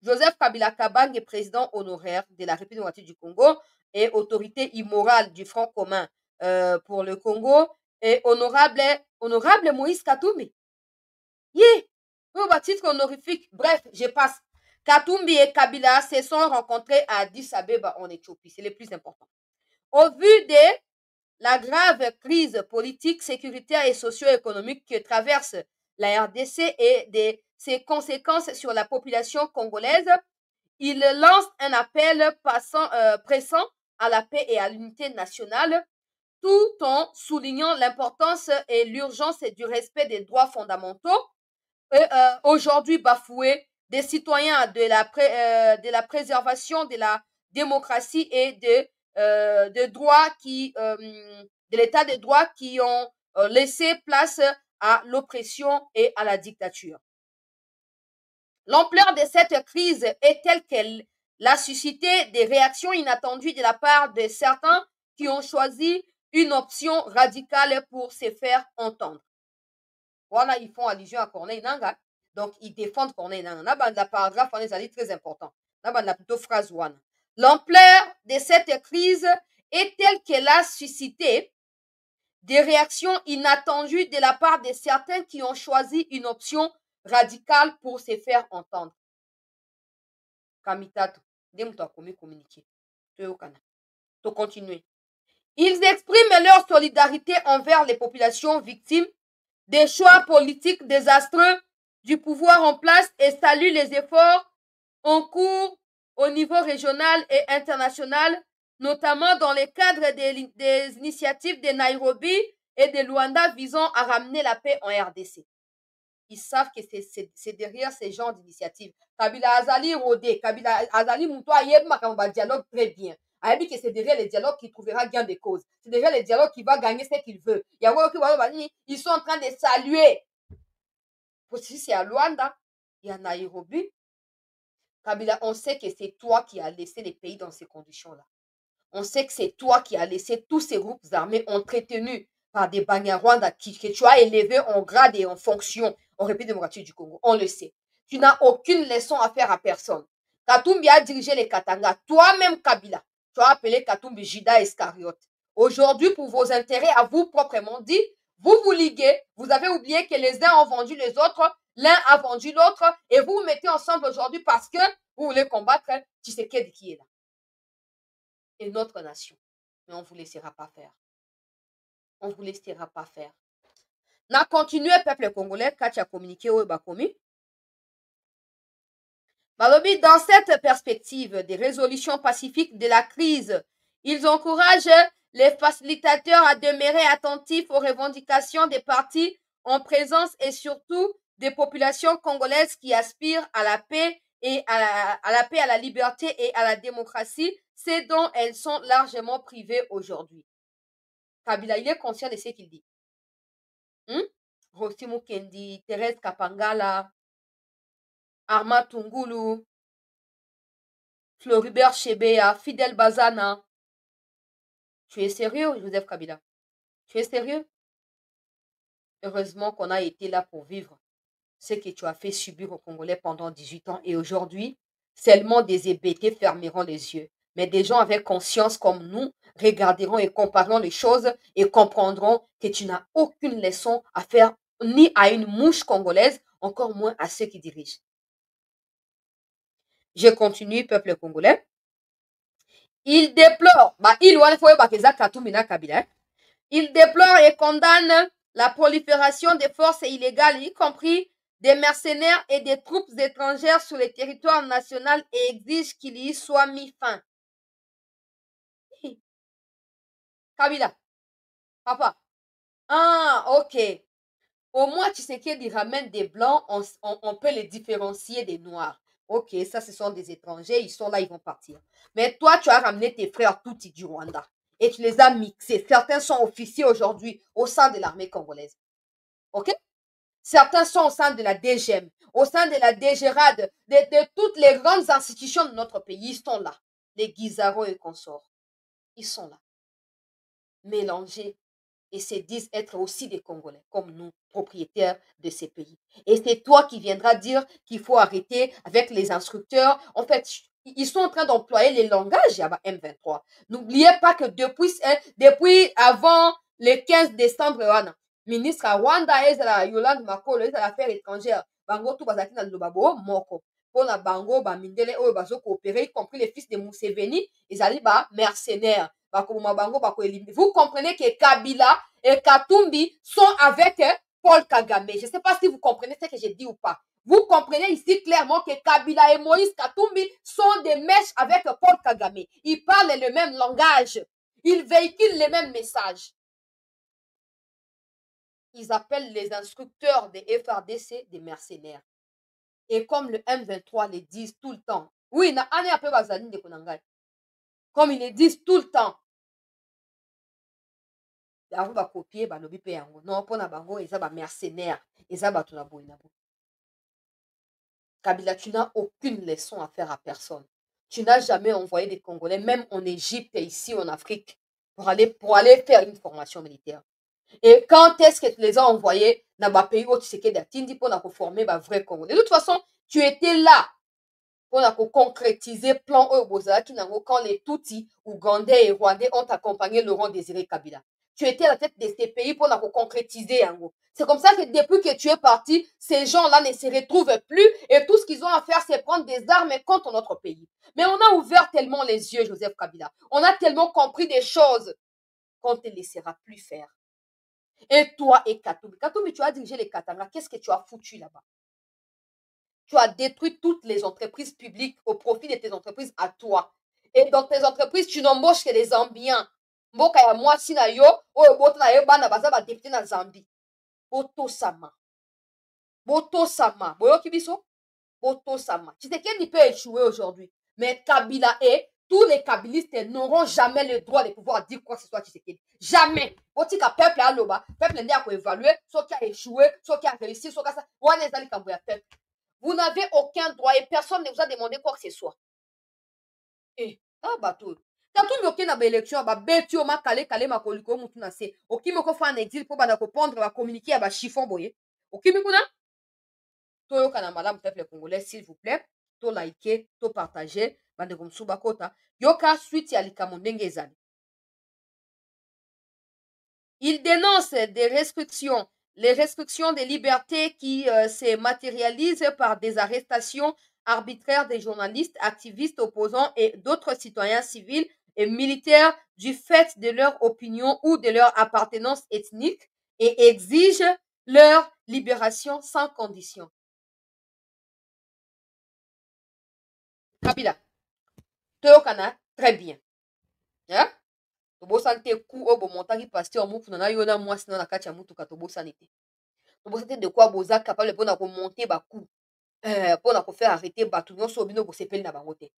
Joseph Kabila Kabang est président honoraire de la République démocratique du Congo et autorité immorale du Front commun pour le Congo et honorable Moïse Katumbi. Titre honorifique. Bref, je passe. Katumbi et Kabila se sont rencontrés à Addis Abeba en Éthiopie. C'est le plus important. Au vu de la grave crise politique, sécuritaire et socio-économique que traverse la RDC et de ses conséquences sur la population congolaise, il lance un appel pressant à la paix et à l'unité nationale, tout en soulignant l'importance et l'urgence du respect des droits fondamentaux, aujourd'hui bafoués, des citoyens, de la préservation de la démocratie et de droits de l'état de droit qui ont laissé place à l'oppression et à la dictature. L'ampleur de cette crise est telle qu'elle a suscité des réactions inattendues de la part de certains qui ont choisi une option radicale pour se faire entendre. Voilà, ils font allusion à Corneille Nangaa. Donc, ils défendent Corneille Nangaa. La paragraphe en est très important. La plutôt phrase one. L'ampleur de cette crise est telle qu'elle a suscité des réactions inattendues de la part de certains qui ont choisi une option radicale pour se faire entendre. Kamitato, communiquer. To continuer. Ils expriment leur solidarité envers les populations victimes des choix politiques désastreux du pouvoir en place et saluent les efforts en cours au niveau régional et international, notamment dans le cadre des initiatives de Nairobi et de Luanda visant à ramener la paix en RDC. Ils savent que c'est derrière ces genres d'initiatives. Kabila Azali Rodé, Kabila Azali Moutoua Yebma dialogue très bien. Ayebi que c'est derrière les dialogues qu'il trouvera gain de cause. C'est derrière les dialogues qu'il va gagner ce qu'il veut. Ils sont en train de saluer. Si c'est à Luanda, il y a Nairobi. Kabila, on sait que c'est toi qui as laissé les pays dans ces conditions-là. On sait que c'est toi qui as laissé tous ces groupes armés entretenus par des Banyarwanda que tu as élevés en grade et en fonction en République démocratique du Congo. On le sait. Tu n'as aucune leçon à faire à personne. Katumbi a dirigé les Katanga. Toi-même, Kabila, tu as appelé Katumbi Judas Iscariote. Aujourd'hui, pour vos intérêts à vous proprement dit, vous liguez. Vous avez oublié que les uns ont vendu les autres, l'un a vendu l'autre, et vous vous mettez ensemble aujourd'hui parce que vous voulez combattre Tshisekedi qui est là. Et notre nation. Mais on ne vous laissera pas faire. On ne vous laissera pas faire. Na continué, peuple congolais, quand tu as communiqué au Bakomi. Balobi, dans cette perspective des résolutions pacifiques de la crise, ils encouragent les facilitateurs à demeurer attentifs aux revendications des partis en présence et surtout des populations congolaises qui aspirent à la paix et à la liberté et à la démocratie, c'est dont elles sont largement privées aujourd'hui. Kabila, il est conscient de ce qu'il dit. Rossi Mukendi, Thérèse Kapangala, Arma Tungulu, Floribert Chebeya, Fidel Bazana. Tu es sérieux, Joseph Kabila? Tu es sérieux? Heureusement qu'on a été là pour vivre ce que tu as fait subir aux Congolais pendant 18 ans. Et aujourd'hui, seulement des hébétés fermeront les yeux. Mais des gens avec conscience comme nous regarderont et compareront les choses et comprendront que tu n'as aucune leçon à faire ni à une mouche congolaise, encore moins à ceux qui dirigent. Je continue, peuple congolais. Il déplore, il déplore et condamne la prolifération des forces illégales, y compris des mercenaires et des troupes étrangères sur le territoire national et exige qu'il y soit mis fin. Kabila, papa. Ah, ok. Au moins, tu sais qu'il ramène des blancs, on peut les différencier des noirs. Ok, ça, ce sont des étrangers, ils sont là, ils vont partir. Mais toi, tu as ramené tes frères Tutsi du Rwanda et tu les as mixés. Certains sont officiers aujourd'hui au sein de l'armée congolaise. Ok? Certains sont au sein de la DGM, au sein de la DGRAD, de toutes les grandes institutions de notre pays. Ils sont là. Les Guizaro et consorts. Ils sont là. mélanger et se disent être aussi des Congolais, comme nous, propriétaires de ces pays. Et c'est toi qui viendras dire qu'il faut arrêter avec les instructeurs. En fait, ils sont en train d'employer les langages à M23. N'oubliez pas que depuis avant le 15 décembre, ministre à Rwanda, Yolande Makolo, les affaires étrangères, bango tout bazaki na lobabo moko. Pona bango ba mindele oyo bazo coopérer, y compris les fils de Museveni, ils allaient ba mercenaires. Vous comprenez que Kabila et Katumbi sont avec Paul Kagame. Je ne sais pas si vous comprenez ce que je dis ou pas. Vous comprenez ici clairement que Kabila et Moïse Katumbi sont des mèches avec Paul Kagame. Ils parlent le même langage. Ils véhiculent les mêmes messages. Ils appellent les instructeurs des FRDC des mercenaires. Et comme le M23 les disent tout le temps. Oui, comme ils le disent tout le temps. Bango ba copier ba lobi pe yango non pona bango eza ba mercenaires eza ba tuna boy na bo. Kabila, tu n'as aucune leçon à faire à personne. Tu n'as jamais envoyé des Congolais même en Égypte et ici en Afrique pour aller faire une formation militaire. Et quand est-ce que tu les as envoyés dans ba pays où tu sais que d'atindi pour na former ba vrai Congolais. De toute façon, tu étais là pour na concrétiser plan Oboza qui nango quand les Tutsis, Ougandais et Rwandais ont accompagné Laurent Désiré Kabila. Tu étais à la tête de ces pays pour la concrétiser. C'est comme ça que depuis que tu es parti, ces gens-là ne se retrouvent plus et tout ce qu'ils ont à faire, c'est prendre des armes contre notre pays. Mais on a ouvert tellement les yeux, Joseph Kabila. On a tellement compris des choses qu'on ne te laissera plus faire. Et toi et Katumbi. Katumbi, tu as dirigé les Katanga. Qu'est-ce que tu as foutu là-bas? Tu as détruit toutes les entreprises publiques au profit de tes entreprises à toi. Et dans tes entreprises, tu n'embauches que des Zambiens. Mboka ya mwasi na yo oyo boto na yo bana baza ba député na Zambie. Boto sama boyoki biso boto sama. Tshisekedi peut échouer aujourd'hui, mais Kabila et tous les kabilistes n'auront jamais le droit de pouvoir dire quoi que ce soit Tshisekedi. Jamais. Otika peuple a loba, peuple ndi a ko évaluer, soit qui a échoué, soit qui a réussi, soit ça. Wana ezali kambo ya peuple. Vous n'avez aucun droit et personne ne vous a demandé quoi que ce soit. Eh, bateau. Katumbi oke na ba élection ba beti o makale kale makoliko mutu na se. Okimi ko fa en exil po bana ko pondre ba communiquer ya ba chiffon boye. Okimi kuna? To yoka na malamu peuple congolais s'il vous plaît. To liker, to partager, bande ko msuba kota. Yoka suite ya likamo ndenge ezali. Il dénonce des restrictions, les restrictions des libertés qui se matérialisent par des arrestations arbitraires des journalistes, activistes, opposants et d'autres citoyens civils et militaires du fait de leur opinion ou de leur appartenance ethnique et exige leur libération sans condition. Kabila, Tokana, très bien. Hein? Tobosani te ku oyo bomontaki pasteur mukuna na yo na mwasi na kati ya mutuka tobosani te. Tobosani te de quoi boza capable mpona komonter baku mpona kofaire arrêter bato nyonso bino bosepeli na bango te.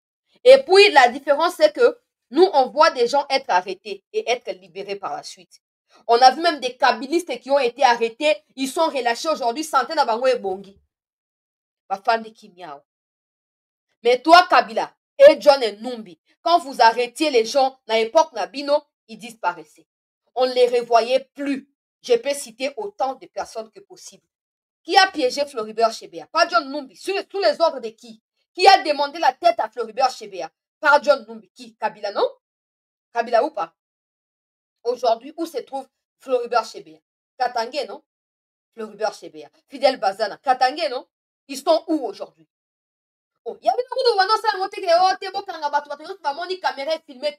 Et puis la différence c'est que nous on voit des gens être arrêtés et être libérés par la suite. On a vu même des kabilistes qui ont été arrêtés, ils sont relâchés aujourd'hui, santé na bango ebongi. Bafandi kimiao. Mais toi Kabila et John et Numbi, quand vous arrêtiez les gens dans l'époque Nabino, ils disparaissaient. On ne les revoyait plus. Je peux citer autant de personnes que possible. Qui a piégé Floribert Chebeya? Pas John Numbi. Sous les ordres de qui? Qui a demandé la tête à Floribert Chebeya? Par John Numbi. Qui? Kabila, non? Kabila ou pas? Aujourd'hui, où se trouve Floribert Chebeya? Katangé, non? Floribert Chebeya. Fidel Bazana. Katangé, non? Ils sont où aujourd'hui? Il y a beaucoup de gens qui ont été caméra filmée.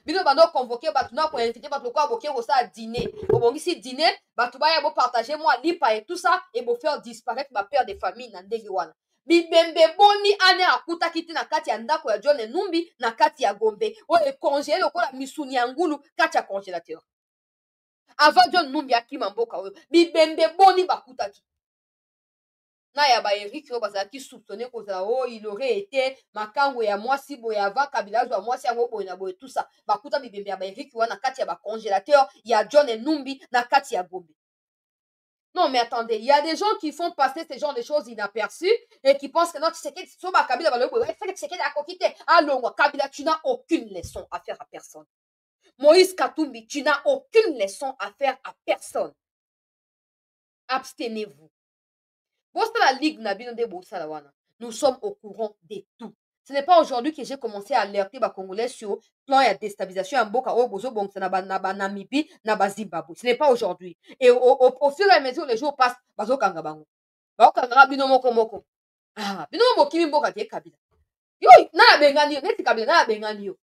Ils ont convoqué, ils ont invité, ils ont dîner. Ils ont dîner, ils ont partagé moi, lipa et tout ça, et ils faire disparaître ma père de famille. Bibembe boni ane akuta kiti na kati ya ndako ya John Numbi na kati ya Gombe. O e congélé lokola misuni ya ngulu kati ya congélateur. Avant John Numbi akima mboka oyo. Bibembe boni bakuta ki. Na ya ba Eric yo bazaki soupçonné kozala oh il aurait été makango ya mwasi boye avant Kabila zo mwasi yango boye na boye tout ça. Bakuta bibembe ya ba Eric wana kati ya ba congélateur ya John Numbi na kati ya Gombe. Non, mais attendez, il y a des gens qui font passer ce genre de choses inaperçues et qui pensent que non, tu sais que Kabila va le dire, Kabila, tu n'as aucune leçon à faire à personne. Moïse Katumbi, tu n'as aucune leçon à faire à personne. Abstenez-vous. La Ligue nous sommes au courant de tout. Ce n'est pas aujourd'hui que j'ai commencé à alerter les Congolais sur le plan de déstabilisation en Boka, Namibie, Zimbabwe. Ce n'est pas aujourd'hui. Et au fur et à mesure, les jours passent, Bazo Kangabango. Bakangara bino moko moko. Ah, bino mokimi mboka te Kabila. Yo, na bengani yo, neti Kabila na bengani yo.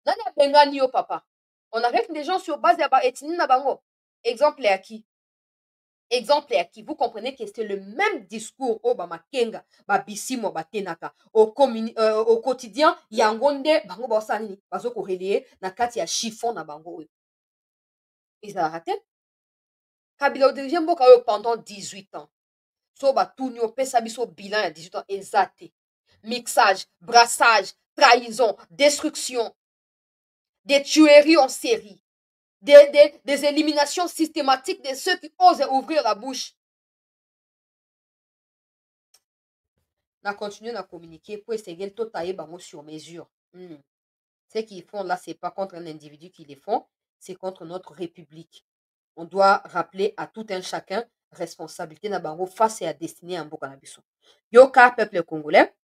Na bengani yo papa. On arrête les gens sur base de la ethnie na bango. Exemple à qui? Exemple à qui? Vous comprenez que c'est le même discours au Bamakenga, Babissimo, Batenaka, au quotidien, Yangonde, Bango Bosani, Bazo Korelier, Nakati ya chiffon na bango. Ils ont raté. Kabila dirige mboka pendant 18 ans. So ba tout nyo pesa biso bilan à 18 ans exact. Mixage, brassage, trahison, destruction, des tueries en série. Des éliminations systématiques de ceux qui osent ouvrir la bouche. On a continué à communiquer pour essayer de tout tailler sur mesure. Ce qu'ils font là, ce n'est pas contre un individu qui les font, c'est contre notre République. On doit rappeler à tout un chacun responsabilité na bango face à destinée en Bokanabiso. Yoka, peuple congolais.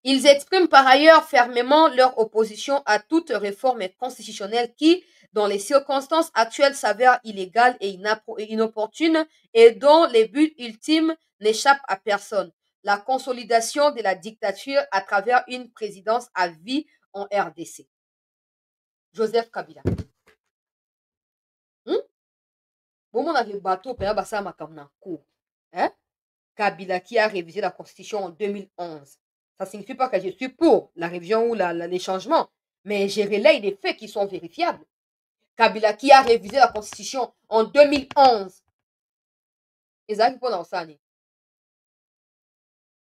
Ils expriment par ailleurs fermement leur opposition à toute réforme constitutionnelle qui, dans les circonstances actuelles, s'avère illégale et inopportune et dont les buts ultimes n'échappent à personne. La consolidation de la dictature à travers une présidence à vie en RDC. Joseph Kabila. Bon, on a le bateau, Kabila qui a révisé la constitution en 2011. Ça ne signifie pas que je suis pour la révision ou les changements, mais je relaye des faits qui sont vérifiables. Kabila qui a révisé la constitution en 2011.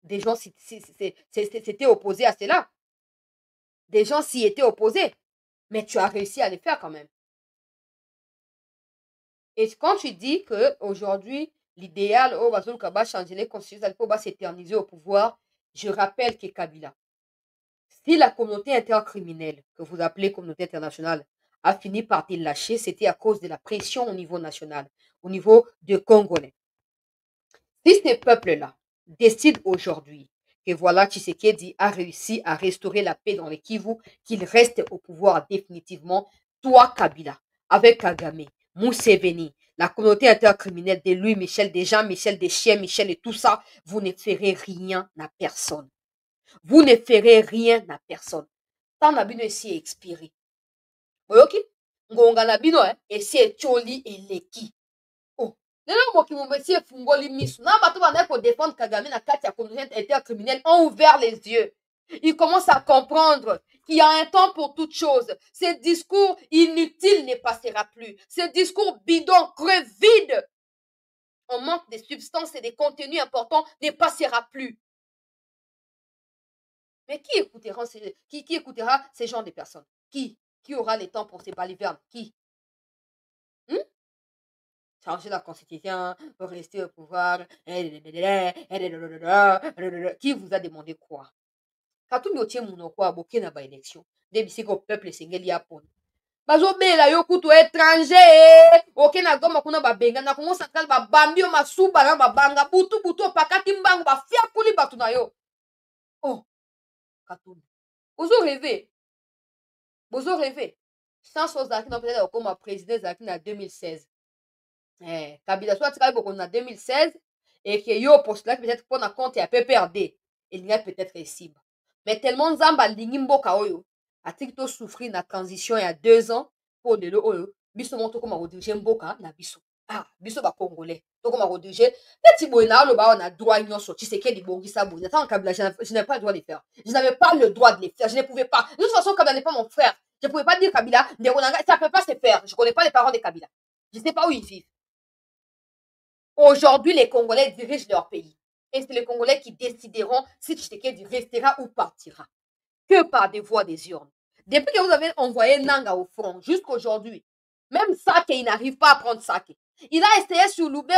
Des gens s'étaient opposés à cela. Des gens s'y étaient opposés. Mais tu as réussi à les faire quand même. Et quand tu dis qu'aujourd'hui, l'idéal, va changer les constitutions, va s'éterniser au pouvoir, je rappelle que Kabila, si la communauté intercriminelle, que vous appelez communauté internationale, a fini par te lâcher, c'était à cause de la pression au niveau national, au niveau de Congolais. Si ces peuples-là décident aujourd'hui que voilà, Tshisekedi a réussi à restaurer la paix dans le Kivu, qu'il reste au pouvoir définitivement, toi, Kabila, avec Kagame, Museveni, la communauté intercriminelle de Louis Michel, des Jean Michel, des Chiens Michel et tout ça, vous ne ferez rien à personne. Vous ne ferez rien à personne. Tant nabino ici est expiré. Ok? Ngonga nabino ici est choli et leki. Oh. Nena moki mombesi e fungoli misu. Na bato bana pour défendre Kagame na kati ya communauté intercriminelle ont ouvert les yeux. Ils commencent à comprendre qu'il y a un temps pour toute chose. Ce discours inutile ne passera plus. Ce discours bidon, creux, vide, en manque de substances et de contenus importants, ne passera plus. Mais qui écoutera ces genres de personnes? Qui aura le temps pour ces balivernes? Qui? Changer la constitution pour rester au pouvoir. Qui vous a demandé quoi? Katumbi otie munoko aboke na ba élection. Debisi ko peuple sengeli ya pona. Bazobela yo kutu étranger. Oke na goma kuna babenga na Congo central ba bambi o masuba na babanga butu pakati mbango ba fia kuli batu na yo. Oh. Katumbi. Bozo rêver. Sans Ozaki na peut-être comme président Zaki na 2016. Kabila soit tika boko na 2016 et que yo postulat peut-être pour na compte ya PPRD. Il y a peut-être Simba. Mais tellement Nzamba lingi mboka oyo atiki to souffrir na transition il y a 2 ans pour de l'eau biso monto comme rediriger mboka na biso. Ah, biso ba congolais. To comme rediriger petit boyna lo ba on a droit nyonso Tshisekedi bongisa boyna. Tant Kabila je n'ai pas le droit de les faire. Je n'avais pas le droit de les faire, je ne pouvais pas. De toute façon Kabila n'est pas mon frère. Je ne pouvais pas dire Kabila, ça ne peut pas se faire. Je ne connais pas les parents de Kabila. Je ne sais pas où ils vivent. Aujourd'hui, les Congolais dirigent leur pays. Et c'est les Congolais qui décideront si Tshisekedi restera ou partira. Que par des voies des urnes. Depuis que vous avez envoyé Nanga au front, jusqu'aujourd'hui, même Sake, il n'arrive pas à prendre Sake. Il a essayé sur Loubé,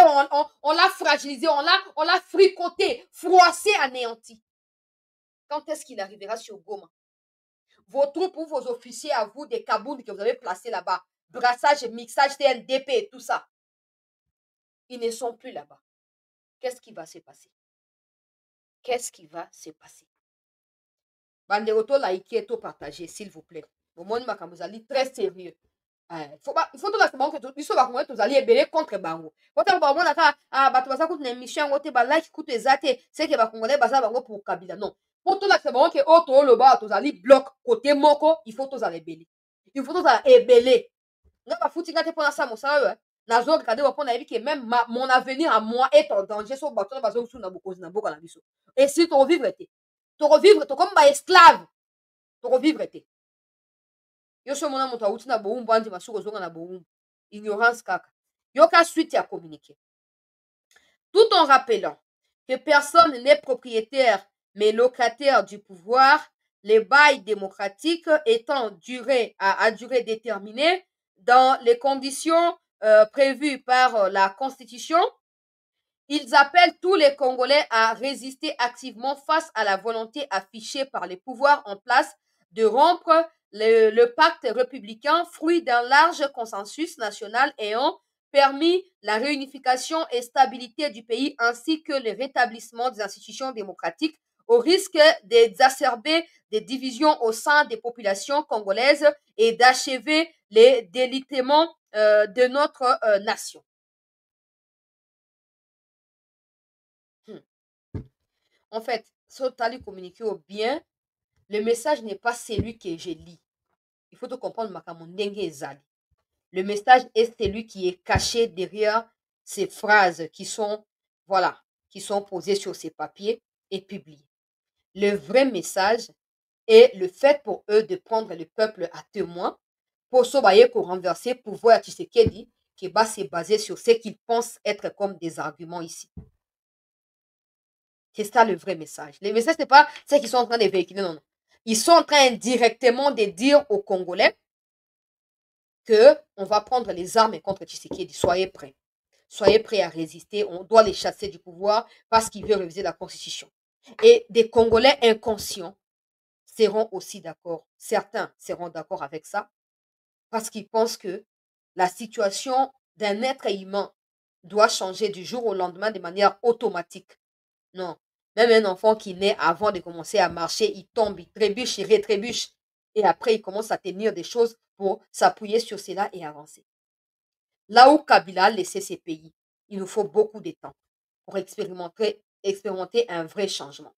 on l'a fragilisé, on l'a fricoté, froissé, anéanti. Quand est-ce qu'il arrivera sur Goma? vos troupes ou vos officiers à vous, des kabounes que vous avez placés là-bas, brassage, mixage, TNDP et tout ça, ils ne sont plus là-bas. Qu'est-ce qui va se passer? Qu'est-ce qui va se passer? Bandeko to liker, to partager, s'il vous plaît. Au moins, vous allez très sérieux. Il faut tout d'abord que tu sois ébélé contre Bango. Quand tu as une émission, tu as like, tu as c'est que les Congolais sont pour Kabila. Non. Pour tout d'abord que auto le bas, tu as bloc côté moko, il faut tous aller ébélé. Il faut tous aller ébélé. On va foutre quand tu prends ça, mon sérieux. Nazo regardez on a vu que même mon avenir à moi est en danger sur bateau bazo sous na boko na boka na biso. Et si tu revivre tu comme esclave. Tu revivre tu. Yo so mona moto auti na boumbu andi masuko zonga na boumbu. Ignorance kaka. Yo ka suite à communiquer. Tout en rappelant que personne n'est propriétaire mais locataire du pouvoir, les bails démocratiques étant à durée déterminée dans les conditions prévues par la Constitution, ils appellent tous les Congolais à résister activement face à la volonté affichée par les pouvoirs en place de rompre le pacte républicain, fruit d'un large consensus national ayant permis la réunification et stabilité du pays ainsi que le rétablissement des institutions démocratiques au risque d'exacerber des divisions au sein des populations congolaises et d'achever les délitements de notre nation. En fait, si tu as communiqué au bien, le message n'est pas celui que je lis. Il faut te comprendre, le message est celui qui est caché derrière ces phrases qui sont, voilà, qui sont posées sur ces papiers et publiées. Le vrai message est le fait pour eux de prendre le peuple à témoin pour renverser pouvoir Tshisekedi qui va se baser sur ce qu'ils pensent être comme des arguments ici. C'est ça le vrai message. Le message, ce n'est pas ce qu'ils sont en train de véhiculer, non, non. Ils sont en train directement de dire aux Congolais qu'on va prendre les armes contre Tshisekedi. Soyez prêts. Soyez prêts à résister. On doit les chasser du pouvoir parce qu'ils veulent réviser la Constitution. Et des Congolais inconscients seront aussi d'accord. Certains seront d'accord avec ça parce qu'ils pensent que la situation d'un être humain doit changer du jour au lendemain de manière automatique. Non. Même un enfant qui naît avant de commencer à marcher, il tombe, il trébuche, il rétrébuche. Et après, il commence à tenir des choses pour s'appuyer sur cela et avancer. Là où Kabila a laissé ses pays, il nous faut beaucoup de temps pour expérimenter un vrai changement.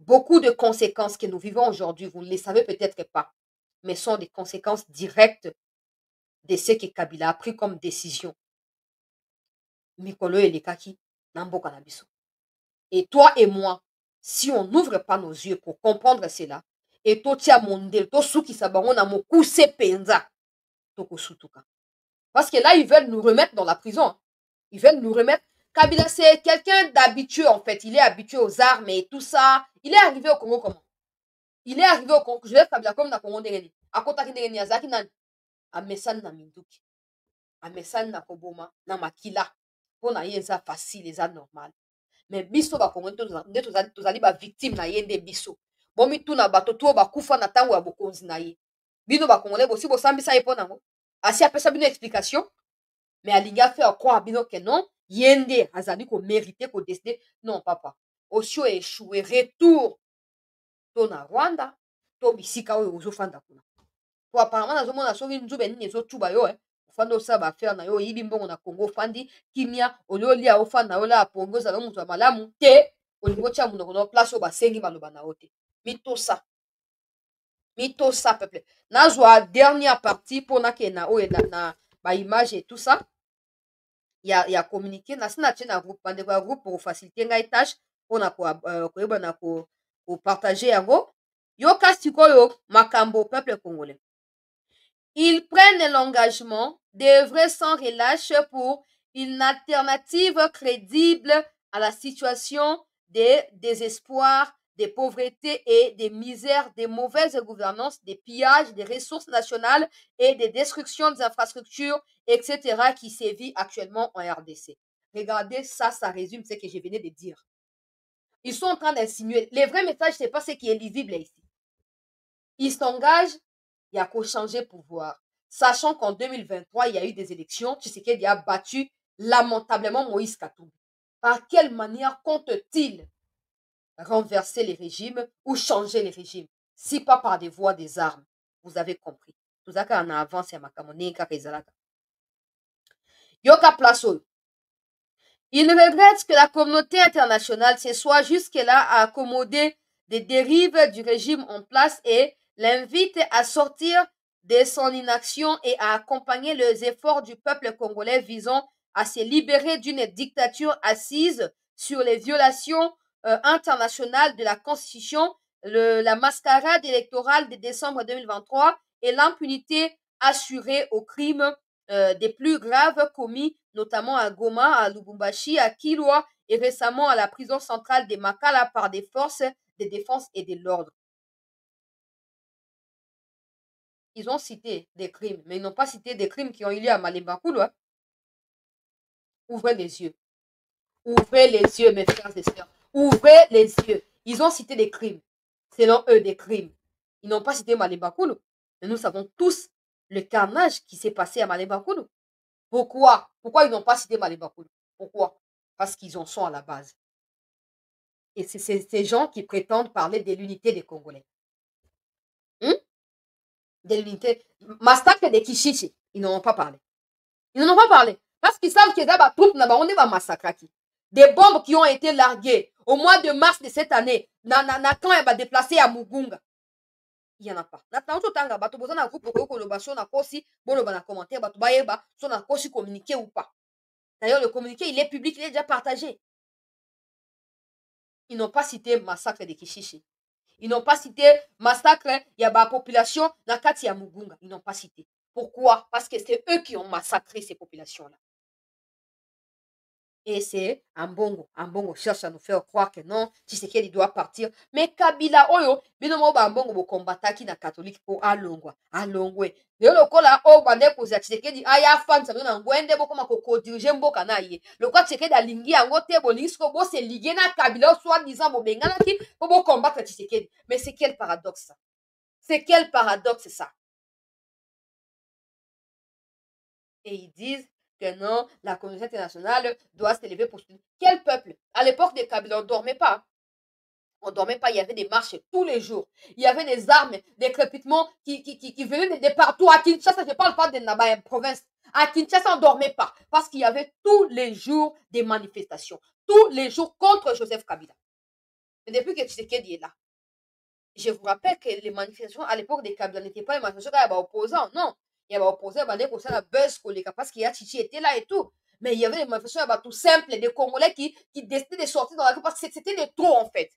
Beaucoup de conséquences que nous vivons aujourd'hui, vous ne les savez peut-être pas, mais sont des conséquences directes de ce que Kabila a pris comme décision. Mikolo et Lekaki, Nambo Kanabiso. Et toi et moi, si on n'ouvre pas nos yeux pour comprendre cela, et toi, tu as mondé, toi, ceux qui s'abarrent, on a mon coup, c'est penza. Parce que là, ils veulent nous remettre dans la prison. Ils veulent nous remettre. Kabila, c'est quelqu'un d'habitué, en fait. Il est habitué aux armes et tout ça. Il est arrivé au Congo comment? Il est arrivé au Congo. Je vais Kabila comme dans le Congo Ndengeni. À côté de Ndengeni, Azaki Nan. A Messan na Minduki. A Messan na Koboma. Na Makila. Pour na yeza facile, yeza normal. Mais biso ba Congo nde tozali ba victime na ye nde biso. Bomi tuna bato to bakufa na tango ya bokonzi na ye. Bino ba Congolais bosi bosambisa ye pona ngo. Asi apesa bino explication. Mais alingi a fait croire bino que non, yende azali ko mériter ko décider non papa. Osio échoué retour to na Rwanda to bisika oyo ozofanda kuna. Po apparemment nazomona soki nzube nini ezotuba yo ofanda osala baaffaire na yo oyibi mbongo na Congo ofandi kimia oliolia ofanda ola pongo ozala moto ya malamu te olingi otia monoko na place oyo basengi maloba na yo te. Mitosa peuple. Nazwa dernière partie mpona ke na oyo na baimage et tout ça. Il y a communiqué na sina tena groupe bandeko ya groupe pour faciliter ngai tâche mpona koyebana partager yango. Yoka sikoyo makambo peuple congolais. Ils prennent l'engagement d'œuvrer sans relâche pour une alternative crédible à la situation de désespoir, de pauvreté et de misère, de mauvaise gouvernance, des pillages des ressources nationales et des destructions des infrastructures, etc. qui sévit actuellement en RDC. Regardez, ça résume ce que je venais de dire. Ils sont en train d'insinuer. Le vrai message, ce n'est pas ce qui est lisible ici. il s'engage, il y a qu'au changer pouvoir. Sachant qu'en 2023, il y a eu des élections, Tshisekedi a battu lamentablement Moïse Katumbi. Par quelle manière compte-t-il renverser les régimes ou changer les régimes, si pas par des voies des armes? Vous avez compris. Tout ça en avance à Makamone Kakezalaka. Yoka Plaso. Il regrette que la communauté internationale se soit jusque-là à accommoder des dérives du régime en place et l'invite à sortir de son inaction et à accompagner les efforts du peuple congolais visant à se libérer d'une dictature assise sur les violations internationales de la Constitution, la mascarade électorale de décembre 2023 et l'impunité assurée aux crimes des plus graves commis notamment à Goma, à Lubumbashi, à Kilwa et récemment à la prison centrale de Makala par des forces de défense et de l'ordre. Ils ont cité des crimes, mais ils n'ont pas cité des crimes qui ont eu lieu à Malemba Kulu. Hein. Ouvrez les yeux. Ouvrez les yeux, mes frères et sœurs. Ouvrez les yeux. Ils ont cité des crimes. Selon eux, des crimes. Ils n'ont pas cité Malemba Kulu. Mais nous savons tous le carnage qui s'est passé à Malemba Kulu. Pourquoi? Pourquoi ils n'ont pas cité Malemba Kulu? Pourquoi? Parce qu'ils en sont à la base. Et c'est ces gens qui prétendent parler de l'unité des Congolais. De l'unité. Massacre de Kishichi, ils n'en ont pas parlé. Ils n'en ont pas parlé. Parce qu'ils savent que d'abord, on est massacre. Des bombes qui ont été larguées au mois de mars de cette année, quand elle va déplacer à Mugunga. Il n'y en a pas. D'ailleurs, le communiqué, il est public, il est déjà partagé. Ils n'ont pas cité massacre de Kishichi. Ils n'ont pas cité massacre, il y a la population Nakati ya Mugunga. Ils n'ont pas cité. Pourquoi? Parce que c'est eux qui ont massacré ces populations-là. Et c'est Ambongo. Ambongo cherche à nous faire croire que non, Tshisekedi doit partir. Mais Kabila, oyo, binomo ba Ambongo bo combataki na catholique pour alongwa. Alongwe. Le lokola o bande ko za Tshisekedi aya fan sa na ngwende bo koma ko diriger mboka na ye. Le kwa Tshisekedi alingi yango te bo lisko bo se ligue na Kabila soit disant bo bengana ki bo combattre Tshisekedi. Mais c'est quel paradoxe ça? C'est quel paradoxe ça? Et ils disent que non, la communauté internationale doit se lever pour soutenir. Quel peuple? À l'époque des Kabila, on ne dormait pas. On ne dormait pas, il y avait des marches tous les jours. Il y avait des armes, des crépitements qui venaient de partout. À Kinshasa, je ne parle pas de la province. À Kinshasa, on ne dormait pas. Parce qu'il y avait tous les jours des manifestations. Tous les jours contre Joseph Kabila. Mais depuis que Tshisekedi est là, je vous rappelle que les manifestations à l'époque des Kabila n'étaient pas les manifestations quand il y avait opposants, non. Il y avait opposé à buzz parce qu'il y a Chichi était là et tout. Mais il y avait des manifestations tout simples, des Congolais qui décidaient de sortir dans la rue parce que c'était de trop en fait.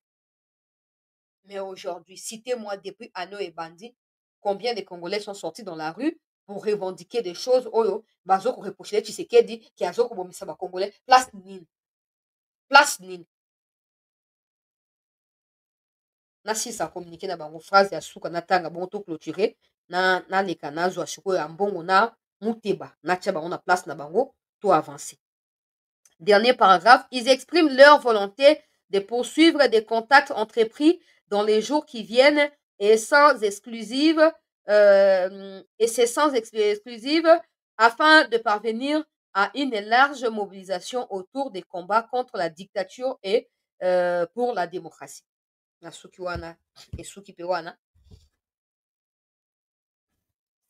Mais aujourd'hui, citez-moi depuis Ano et Bandi, combien de Congolais sont sortis dans la rue pour revendiquer des choses. Oyo, bazoko reprocher Tshisekedi, qui a zoko bomisa ba Congolais, place nine. Place nine. Nasi sa communiquer na bango phrase ya suka na tanga bon to clôturer na leka na zo siko ya mbongo na muteba na tia bango na place na bango to avancer. Dernier paragraphe, ils expriment leur volonté de poursuivre des contacts entrepris dans les jours qui viennent et sans exclusive afin de parvenir à une large mobilisation autour des combats contre la dictature et pour la démocratie.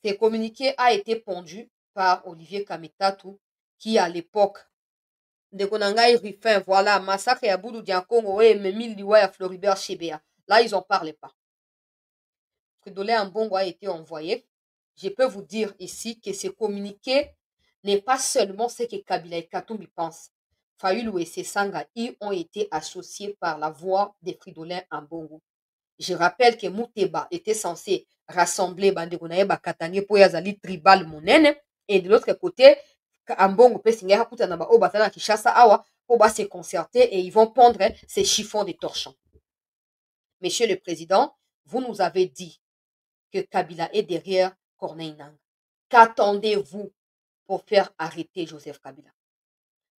Ce communiqué a été pondu par Olivier Kamitatu, qui à l'époque de Konangai Rufin, voilà, massacre à Boudou Diankongo et Memil Liwa à Floribert Chebea. Là, ils n'en parlaient pas. Fridolin Ambongo a été envoyé. Je peux vous dire ici que ce communiqué n'est pas seulement ce que Kabila et Katumbi pensent. Fayulu et Sesanga ont été associés par la voix de Fridolin Ambongo. Je rappelle que Mouteba était censé rassembler Bandegonaye Bakatangé pour Yazali tribal monene. Et de l'autre côté, Ambongo Pessinga Hakutana Ba Obatana Kishasa Awa pour se concerter et ils vont pondre ces chiffons de torchons. Monsieur le Président, vous nous avez dit que Kabila est derrière Corneille Nangaa. Qu'attendez-vous pour faire arrêter Joseph Kabila?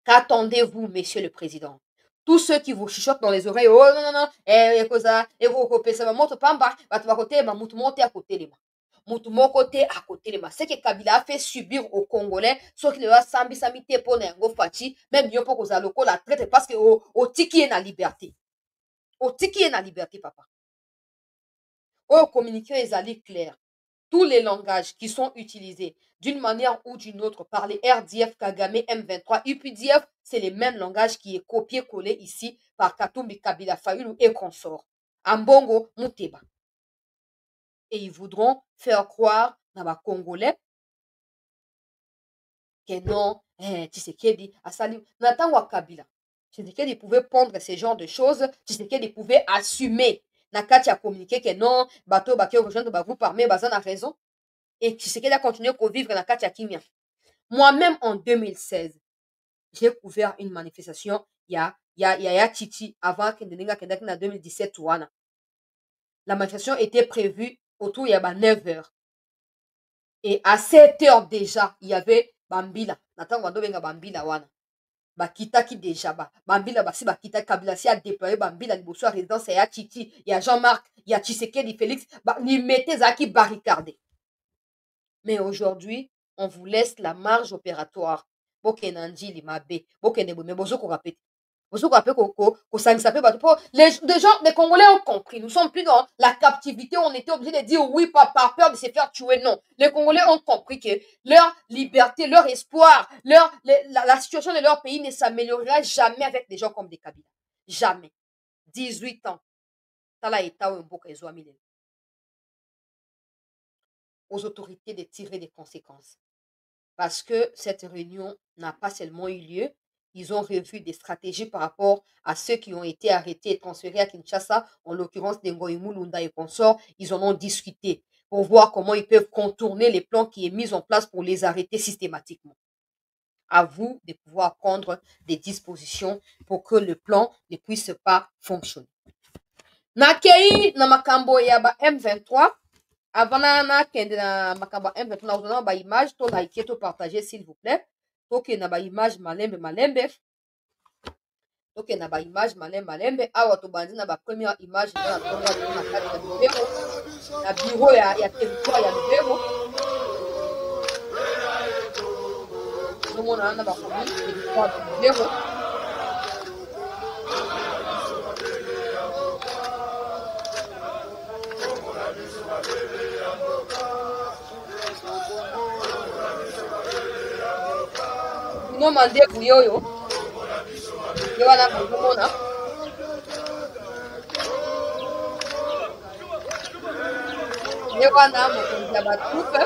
Qu'attendez-vous, Monsieur le Président, tous ceux qui vous chuchotent dans les oreilles, oh non, non, non, et ça, et vous copez ça, monte pamba, va te côté, ma monte à côté les mains. Monte mon côté à côté les mains. C'est que Kabila a fait subir aux Congolais, ceux qui le a sambi samité pour n'engo fachi, même bien pour que loko la traite, parce que au tiki est la liberté. Au tiki est la liberté, papa. Au communiqué, ils allaient clair. Tous les langages qui sont utilisés d'une manière ou d'une autre par les RDF, Kagame, M23, UPDF, c'est les mêmes langages qui est copié-collé ici par Katumbi, Kabila, Fayulu et consorts. Ambongo, Mouteba. Et ils voudront faire croire dans les Congolais que non, Tshisekedi a sali. Nathan wa Kabila. Tshisekedi pouvait prendre ce genre de choses. Tshisekedi pouvait assumer. Nakati a communiqué que non, bateau, bakio, rejoindre vous parmi, bazan a raison. Et Tshisekedi a continué à vivre dans Katia Kimia. Moi-même, en 2016, j'ai couvert une manifestation. Il y a Titi avant que Ndenga Kendaki en 2017. La manifestation était prévue autour de 9 h. Et à 7 h déjà, il y avait Bambila. Nathan Wando Benga Bambila wana. Bakitaki déjà. Bambila basi bakita Kabila si a déployé Bambila liboso à résidence. Il y a Titi, il y a Jean-Marc, il y a Tshisekedi Félix. Ils mettaient Zaki barricadé. Mais aujourd'hui, on vous laisse la marge opératoire. Bokenanji limabe, bokenebo, mais bozo ko rapete. Bozo ko rapete ko sangisa pe bato. Les gens, les Congolais ont compris. Nous sommes plus dans la captivité. On était obligé de dire oui par peur de se faire tuer. Non. Les Congolais ont compris que leur liberté, leur espoir, la situation de leur pays ne s'améliorera jamais avec des gens comme des Kabila. Jamais. 18 ans. Tala eta ou mboka ezo amile. Aux autorités de tirer des conséquences. Parce que cette réunion n'a pas seulement eu lieu, ils ont revu des stratégies par rapport à ceux qui ont été arrêtés et transférés à Kinshasa, en l'occurrence Ngoï Mulunda et consorts. Ils en ont discuté pour voir comment ils peuvent contourner les plans qui sont mis en place pour les arrêter systématiquement. À vous de pouvoir prendre des dispositions pour que le plan ne puisse pas fonctionner. Nakei na makambo ya ba M23. Avant na kende na makamba M23 na uzona ba image to like to partager s'il vous plaît. Ok na ba image malembe. Ok na ba image malembe. Awa to bandi na ba première image na tonga na kati ya Lubero. Na bureau ya territoire ya Lubero. Nomona na ba commune territoire ya Lubero. No mande buyoyo yo wana komona ye wana mokonzi ya batroupe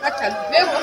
kati ya Lubero.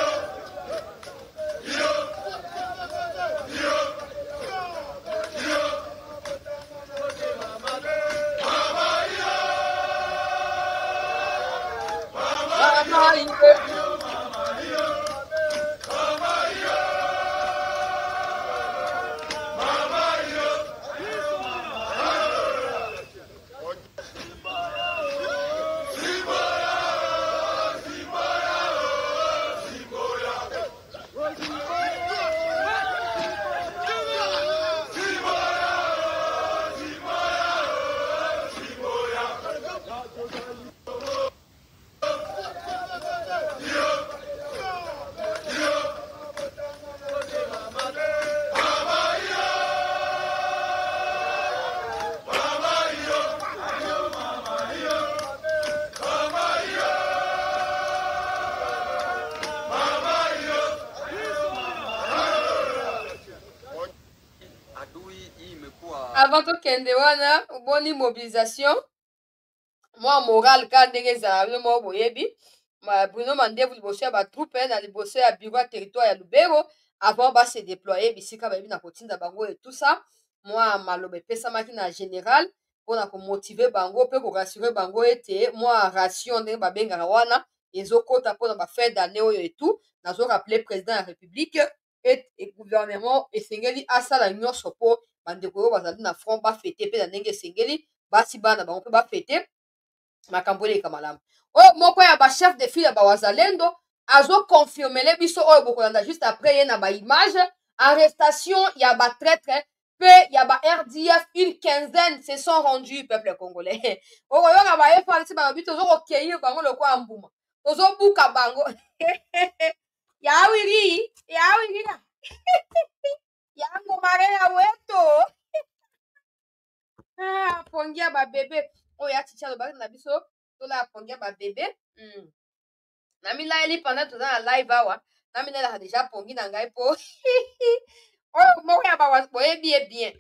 Avant to kende wana boni mobilisation moi moral ka ndenge ezala mo boyebi Bruno Mandevu liboso ya batroupe na liboso ya bureau ya territoire ya Lubero avant ba se déployer bisika bayebi na kotinda bango et tout ça. Moi maloba epesamaki na général mpona komotive bango mpe korassurer bango ete moi ration ndenge babengaka wana ezokota mpona bafin d'année oyo et tout. Nazo rappeler président ya république et gouvernement esengeli asala nyonso mpo bandeko oyo bazali na front bafete mpe na ndenge esengeli basi bana bango mpe bafete makambo eleka malamu oyo moko ya bachef de file ya bawazalendo azoconfirmele biso oyo bokolanda juste après ye na baimage arrestation ya batraître Pe ya ba RDF une quinzaine se sont rendus peuple congolais. Okoyoka ba FARDC ba bito zo kokeyi bango lokwa mbuma. Tozo buka bango. Ya wiri yango mare ya weto. Ah, pongia ba bébé. Oya chicha lo ba na biso. Tola pongia ba bébé. Nami la eli pendant tout dans la live awa. Nami la déjà pongi na ngai po. Oh, moko ya ba boyebi bien.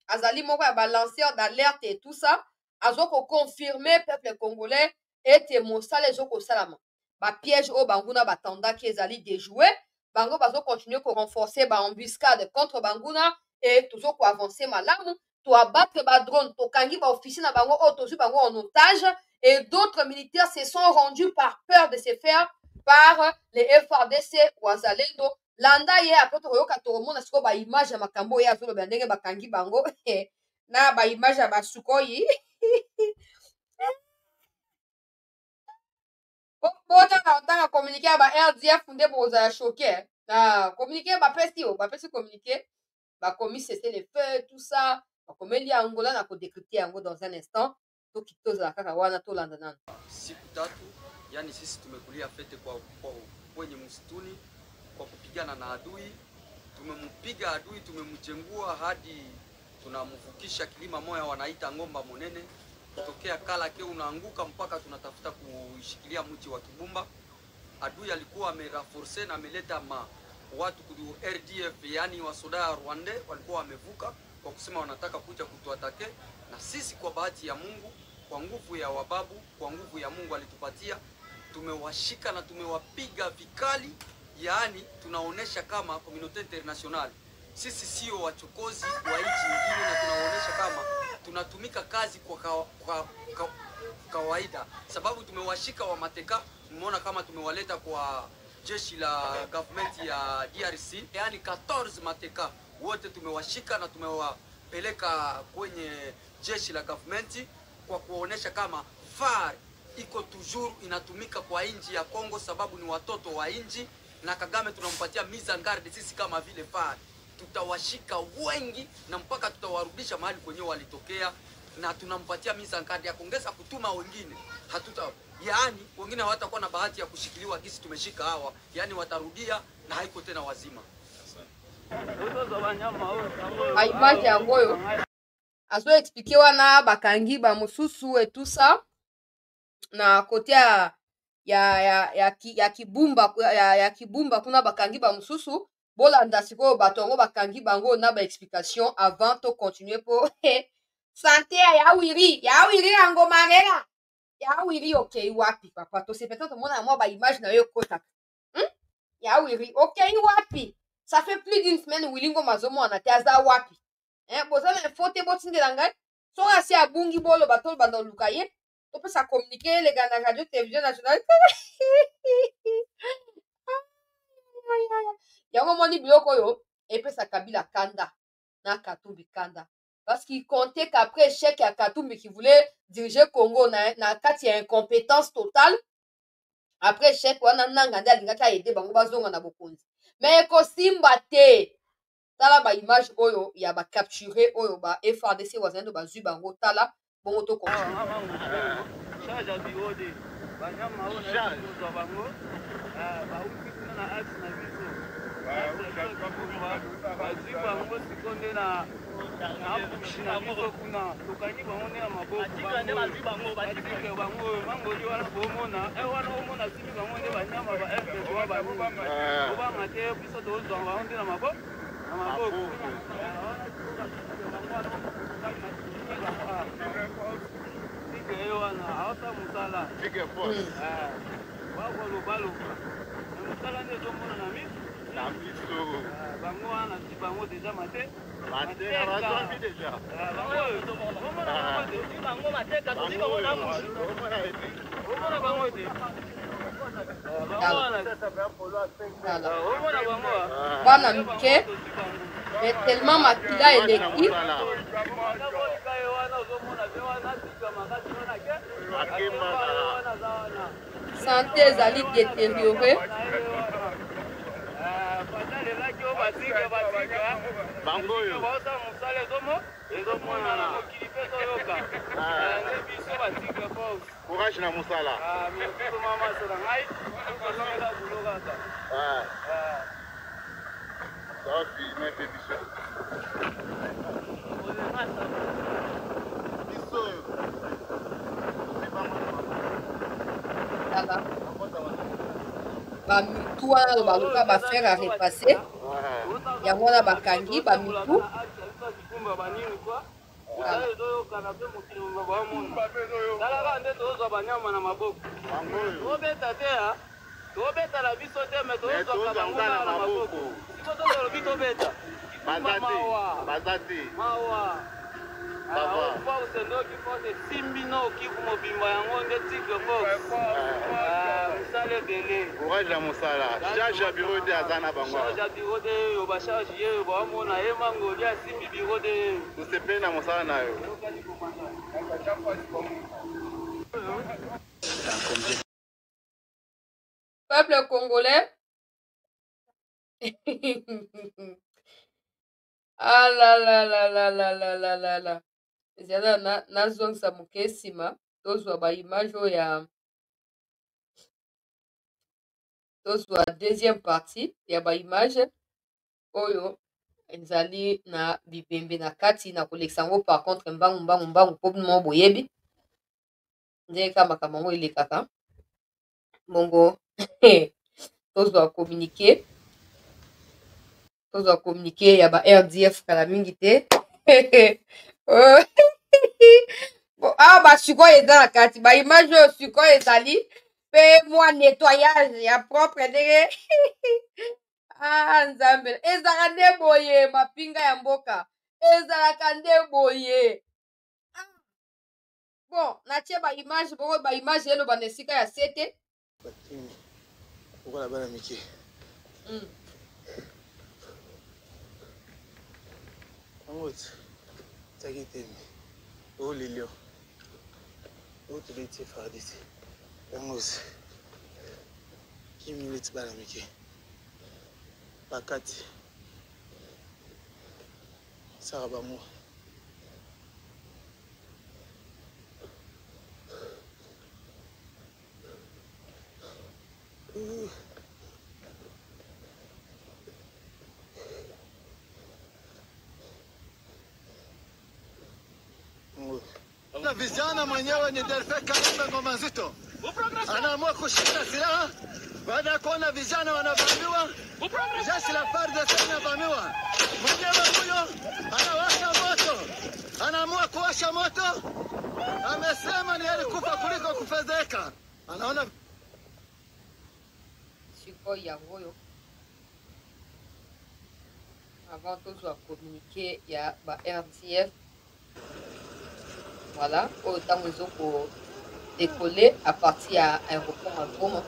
Azali moko ya ba lanceur d'alerte et tout ça. Azoko confirmer peuple congolais et te mosala ezoko salama. Ba piège o banguna batanda ki ezali déjoué. Bango bazo continuer ko renforcer ba embuscade contre banguna et toujours ko avancer malamu. To abattre ba drone, to kangi ba officier na bango o tozu bango en otage et d'autres militaires se sont rendus par peur de se faire par les FARDC wazalendo. Landa ye après toyoka tokomona siko ba image ya makambo ya zolo ndenge bakangi bango na ba image ya basukoyi. Botanga communiquer ba RDF nde boza choqué. Na communiquer ba pesi communiquer ba commis cesser les feux tout ça. Ba komeli Angola na ko décrypter yango dans un instant. To kitoza kaka wana to landa nana. Siku tatu yani sisi tumekulia fete kwa kwenye msituni kwa kupigana na adui. Tumempiga adui, tumemchengua hadi tunamvukisha kilima moya wanaita Ngomba Monene. Kutokea Kalake unaanguka mpaka tunatafuta kushikilia mti wa Kibumba. Adui alikuwa ameraforce na ameleta watu ku RDF yani wasoda ya Rwanda walikuwa wamevuka kwa kusema wanataka kuja kutuatake, na sisi kwa bahati ya Mungu, kwa nguvu ya wababu, kwa nguvu ya Mungu alitupatia, tumewashika na tumewapiga vikali. Yaani tunaonesha kama community international sisi sio wachokozi wa nchi nyingine, na tunaonesha kama tunatumika kazi kwa kawaida, sababu tumewashika wa mateka. Umeona kama tumewaleta kwa jeshi la government ya DRC, yani 14 mateka wote tumewashika na tumewapeleka kwenye jeshi la government kwa kuonesha kama FARDC iko toujours inatumika kwa nchi ya Kongo, sababu ni watoto wa nchi, na Kagame tunampatia mise en garde. Sisi kama vile FARDC tutawashika wengi na mpaka tutawarudisha mahali kwenye walitokea, na tunampatia mise en garde ya kuongeza kutuma wengine. Yaani wengine hawatakuwa na bahati ya kushikiliwa gisi tumeshika hawa, yani watarudia na haiko tena wazima. Image ya ngoyo aso expliquer wana bakangi ba mususu et tout ça na kote ya Kibumba kuna bakangi ba mususu. Bolanda siko batongo bakangi bango na ba explication avant to continuer po santé ya wiri yango marera ya wiri. Okay wapi papa to se peut-être mona moi ba image na yo kotaka ya wiri okay wapi. Ça fait plus d'une semaine Wilingo mazomo na taza wapi boza na fote botindela ngai so asi abungi bolo batolo bando lukaye to pesa communiquer les gars na radio télévision nationale. Yango moni biloko yo epesa Kabila kanda na Katumbi kanda, parce qu'il comptait qu'après échec ya Katumbi qui voulait diriger Congo na kati ya incompétence totale, après échec wana nanga nda lingaka aider bango bazonga na bokonzi, mais ko simba te. Tala ba image oyo ya ba capturer oyo ba FARDC wazendo ba zu bango tala bongo to continue. Charge biode banyama ona kuzo bango ba ukikuna na axe na biso bazi bango sikonde na biso kuna tokanyi bango na maboko batikane bazi bango batike bango mangoli wana bomona wana omona sibi bango nde banyama ba FDP wa bango obanga te biso tozo bango nde na maboko Bana mike mais tellement makila eleki santé ezali détérioré batike baosa mosala ezomonana mokili mpe toyoka nde biso batike force courage na mosala merci mamase na ngai tozongela bulo kaka safi mepe biso bamitu wana baluka bafere a repasse yango wana bakangi bamitu talaka nde tozwa banyama na maboko tobeta te tobeta na biso te me tozwaka bango na maboko siko tozolobi tobeta baza te mawa ofa osendoki force esimbi na okiku mobimba yango nde tigre force mosala ebele courage na mosala charge ya biro te aza na bango charge ya biro te oyo bacharge ye baomona ye mangoli asimbi biro te tosepeli na mosala na yo peuple congolais. Ah là là là là là là là là là. Ezala nazongisa moke nsima tozwa baimage oyo ya tozwa deuxième partie ya baimage oyo ezali na bibembe na kati na kolekisa yango par contre mbangu mpo mo boyebi ndenge ka makambo yango elekaka bongo tozwa communiqué ya ba RDF kala mingi te awa basikoyo eza na kati baimage oyo sikoyo ezali mpe mwa nettoyage ya propre ndenge nzambe ezalaka nde boye mapinga ya mboka ezalaka nde boye bon natie baimage bongo baimage eloba na esika ya sete okola bana mike angoti taki temi olilio otuletie fardisi yangosi kimiliti bana mike bakati saka bango na vijana mwenyewe ni Delfe Kalembe ngoma nzito anaamua kushika silaha baada ya kuona vijana wanavamiwa, jeshi la FARDC linavamiwa. Mwenyewe huyo anawasha moto, anaamua kuwasha moto, amesema ni heri kufa kuliko kufedheka. Anaona siko yango yo avant tozwa communiqué ya ba RDF voilà oyo ntango ezoko décoller à partir ya aéroport ya Goma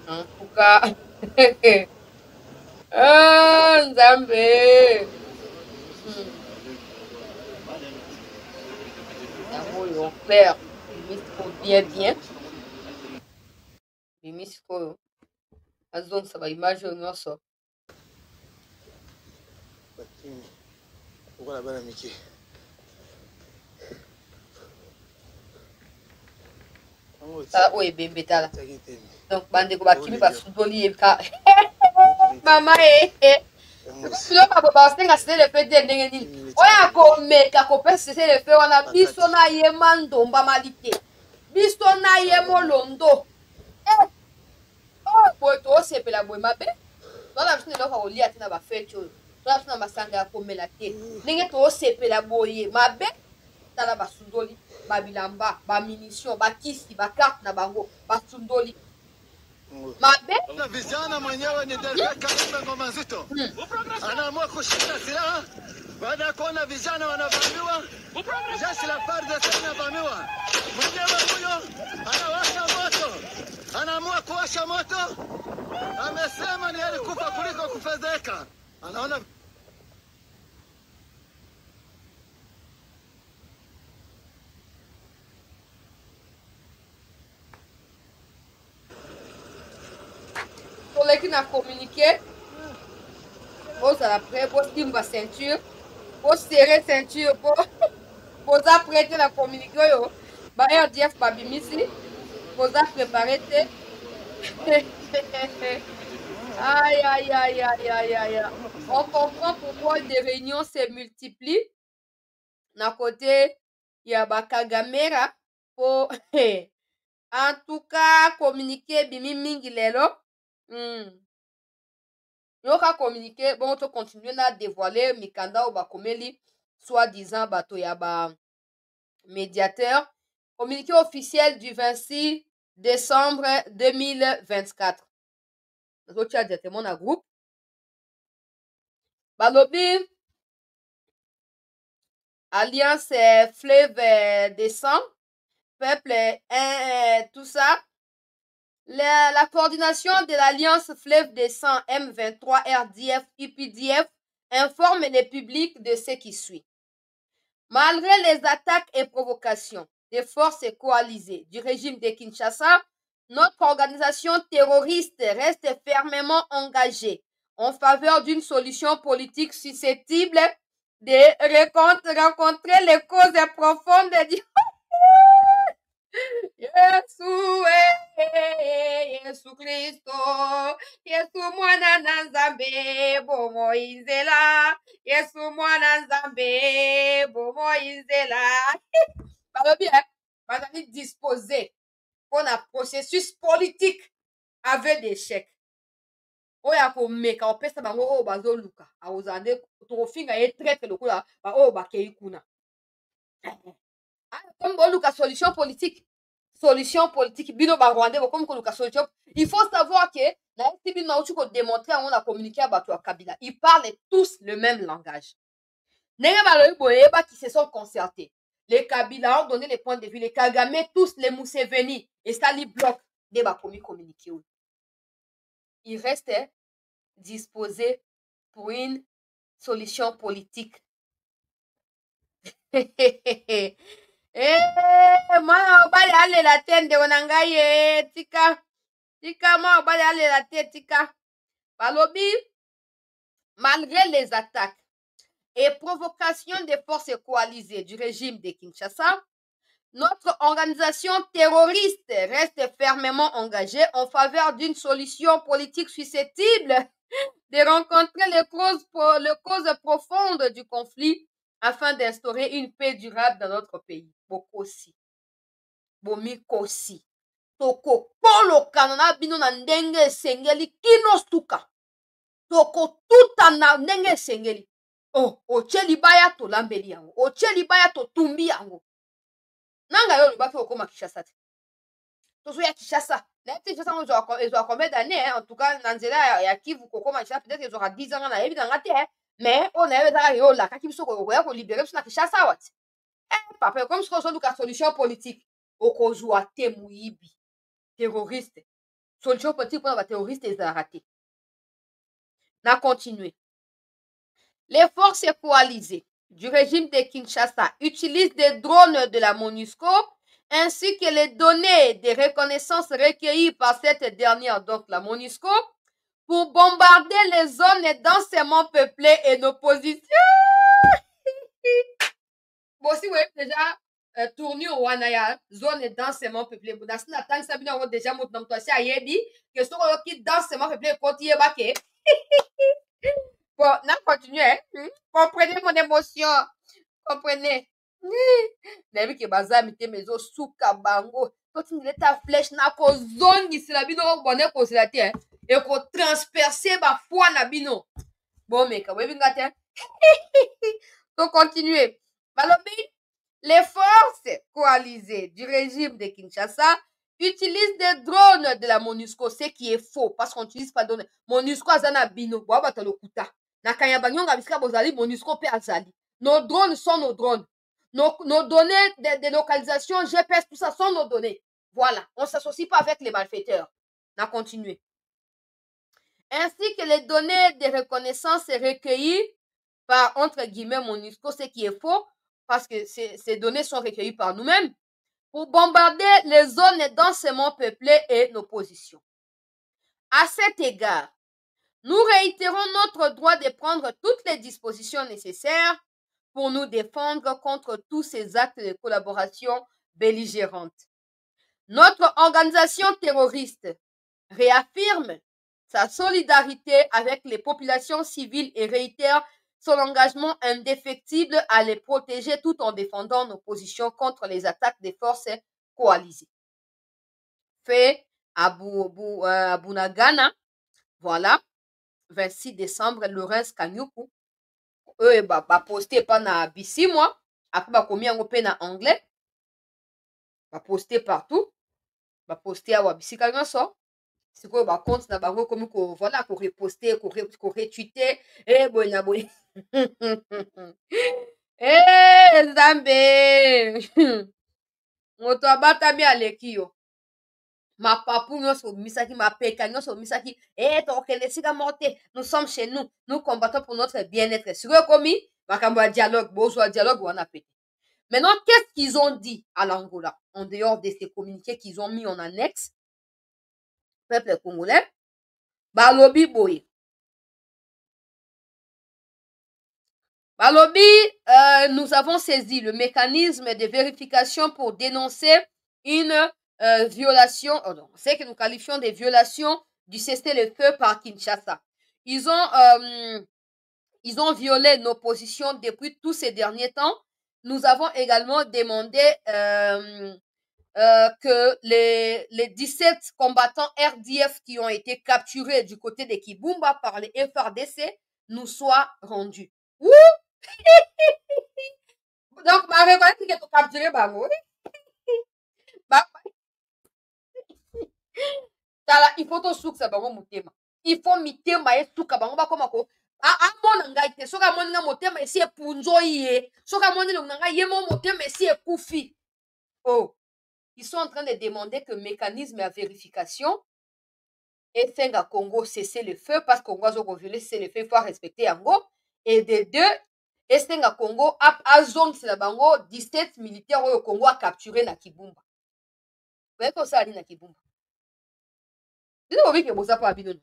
en tout cas nzambe yango oyo clair bimisiko bien bimisiko oyo azongisa baimage oyo nyonso okola bana mike oyo ebembe tala donc bandeko bakimi basudoli ye ka mama biloko basenga sesele fe te ndenge nini oyo akomeka kopesa sesele fe wana biso na ye mandomba mali te biso na ye molondo boye toosepela boye mabe toana biso na eloko kolia te na bafete oyo toana biso na masanga ya komela te ndenge toosepela boye mabe tala basundoli babilamba bamunition bakisi bakarte na bango basundoli mabe na vijana mwenyewe ni Delfe Kalembe ngoma nzito anaamua kushika silaha baada ya kuona vijana wanavamiwa, jeshi la FARDC linavamiwa. Mwenyewe huyo anawasha moto, anaamua kuwasha moto, amesema ni heri kufa kuliko kufedheka. Anaona toleki na communiqué bozala prêt, bosimba ceinture, boserre ceinture, boza prêté na communiqué oyo ba RDF babimisi, boza préparé te. Aïe, aïe, aïe, aïe, aïe, aïe. On comprend pourquoi des réunions se multiplient. Na côté, il y a Bakagamera pour, en tout cas, communiquer bimi mingi lelo. Yoka communiquer, bon, to continuer na dévoiler mikanda ou bakomeli, soi-disant bato ya ba médiateur. Communiqué officiel du 26 décembre 2024. Nous avons directement dans groupe. Balobi, Alliance Fleuve des Sangs, Peuple, tout ça. La coordination de l'Alliance Fleuve des Sangs M23 RDF UPDF informe les publics de ce qui suit. Malgré les attaques et provocations des forces coalisées du régime de Kinshasa, notre organisation terroriste reste fermement engagée en faveur d'une solution politique susceptible de rencontrer les causes profondes du Yesu Kristo, Yesu mwana na Nzambe, bomo inzela, Yesu mwana Nzambe, bomo inzela. Balobi, bazali disposé pour un processus politique avec des chèques. Oya ko meka opesa bango o bazoluka awuzande tofinga ye traite lokola ba o bakei kuna. Comme boluka solution politique bino ba Rwandais comme koluka solution. Il faut savoir que na STB na uchi ko démontrer on a communiqué à bato Kabila. Ils parlent tous le même langage. Nenge balobi boyeba qui se sont concertés. Les Kabila ont donné les points de vue, les Kagame tous, les Museveni et Stali bloc de ba communiqué. Il reste disposé pour une solution politique. Mwana obali ale la tende onangaye tika mwana obali ale la tende tika. Balobi, malgré les attaques et provocations des forces coalisées du régime de Kinshasa, notre organisation terroriste reste fermement engagée en faveur d'une solution politique susceptible de rencontrer les causes profondes du conflit afin d'instaurer une paix durable dans notre pays. Bokosi. Bomikosi. Toko polo kanona bino na ndenge sengeli kino stuka. Toko tuta na ndenge sengeli. Oh, oche libaya to lambeli yango. Oche libaya to tumbi yango. Nanga yo lubaki okoma Kinshasa te. Tozo ya Kinshasa. Na yeti Kinshasa on a combien d'années, en tout cas, dans Nzela ya Kivu kokoma Kinshasa, peut-être qu'ils aura 10 ans na yebi na ngate, mais on a eu yo la kaki biso ko ya ko libérer biso na Kinshasa wat. Papa, comme ce qu'on a solution politique, okozwa te muibi. Terroriste. Solution politique pour les terroristes et raté. Na continuer. Les forces coalisées du régime de Kinshasa utilisent des drones de la MONUSCO ainsi que les données de reconnaissance recueillies par cette dernière, donc la MONUSCO, pour bombarder les zones densément peuplées et nos positions. Bon, si vous avez déjà tourné au Wanaya, zone densément peuplée, vous avez déjà que ce qui densément peuplé continue à bon, on continue, hein? Comprenez mon émotion. Comprenez. Nabi ke bazami te mezo suka bango. Quand tu mets ta flèche na ko zongi sila bino bonne ko sila te, hein? Et ko transpercer ba foi na bino. Bon meka, webi ngate. Donc continuer. Balobi, les forces coalisées du régime de Kinshasa utilisent des drones de la MONUSCO, ce qui est faux parce qu'on n'utilise pas de drones. MONUSCO azana bino, bo bata lokuta. Na kanya banyonga bisika bozali MONUSCO pe azali. Nos drones sont nos drones. Nos données de localisation, GPS, tout ça sont nos données. Voilà, on ne s'associe pas avec les malfaiteurs. On a continué. Ainsi que les données de reconnaissance recueillies par, entre guillemets, MONUSCO, ce qui est faux, parce que ces données sont recueillies par nous-mêmes, pour bombarder les zones densément peuplées et nos positions. À cet égard, Nous réitérons notre droit de prendre toutes les dispositions nécessaires pour nous défendre contre tous ces actes de collaboration belligérante. Notre organisation terroriste réaffirme sa solidarité avec les populations civiles et réitère son engagement indéfectible à les protéger tout en défendant nos positions contre les attaques des forces coalisées. Fait à Bunagana, voilà, 26 décembre, Laurence Kanyuku, eux, posté pas na BC, moi, après, commis en na anglais, posté partout, posté à Wabisi Kanyoso, c'est quoi, compte na bango, comme voilà, qu'on reposté, qu'on retweeté, eh, bon, boy. Eh, Zambe! Moto abatami aleki yo. Ma papu nyonso misaki, ma peka nyonso misaki, eh, tokende sika morte, nous sommes chez nous, nous combattons pour notre bien-être. Sur eux commis, makambo dialogue, bozo dialogue, on a pété. Maintenant, qu'est-ce qu'ils ont dit à l'Angola, en dehors de ces communiqués qu'ils ont mis en annexe, peuple congolais, balobi boye. Balobi, nous avons saisi le mécanisme de vérification pour dénoncer une violation, c'est que nous qualifions des violations du cessez-le-feu par Kinshasa. Ils ont violé nos positions depuis tous ces derniers temps. Nous avons également demandé que les 17 combattants RDF qui ont été capturés du côté de Kibumba par les FRDC nous soient rendus. Ouh! Donc, ma reconnaître que tu capturé bango. Il faut to souk sa bango motema. Il faut mitema e souka bango ba koma ko. Mona ngai te soka moni nga motema esi e punzo ye. Soka moni lo nga ye mo motema esi e kufi. Oh, ils sont en train de demander que mécanisme à vérification et Senga Congo cesser le feu parce qu'on va violer cesser le feu, il faut respecter Ango. Et de deux, et Senga Congo a zone c'est la bango 17 militaires au Congo a capturé na Kibumba. Vous voyez que ça a dit na Kibumba. Vous voyez que boza pas bino.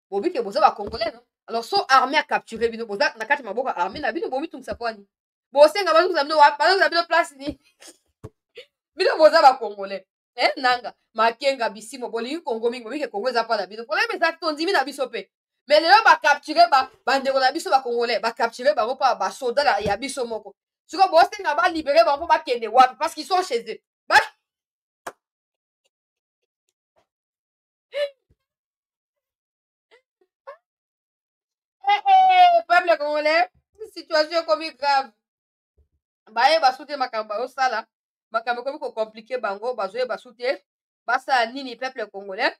Vous voyez que boza ba congolais non. Alors so armée a capturé bino boza na kati maboka armée na bino bomi tumsa kwani. Bo Senga ba nous amino place ni. Bino boza ba congolais. Nanga makenga bisimo bolingi Congo mingo bike Congo za pas na bino. Problème ça tondimi na biso pe. Mais les gens ba capturer ba ndeko na biso ba congolais ba capturer ba pa ba soldat ya biso moko. Siko bo Senga ba libérer ba ba kende wapi parce qu'ils sont chez eux. Ba peuple congolais, situation comme grave. Baye basute makamba o sala, makamba comme ko compliqué bango, bazoye basute, basa nini peuple congolais.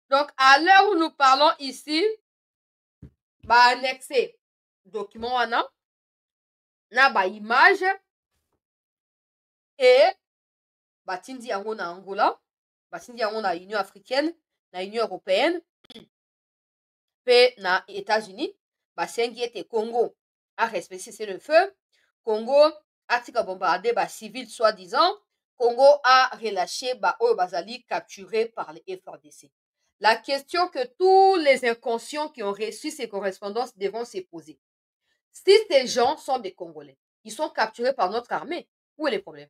Donc à l'heure où nous parlons ici, ba annexé document wana na ba image et batindi yango na Angola, batindi yango na Union africaine, na Union européenne. Pe na États-Unis, basengi ete Congo a respecté le feu, Congo a tika bombardé ba civils soi-disant, Congo a relâché ba oyo bazali capturés par les FRDC. La question que tous les inconscients qui ont reçu ces correspondances devront se poser. Si ces gens sont des Congolais, ils sont capturés par notre armée, où est le problème?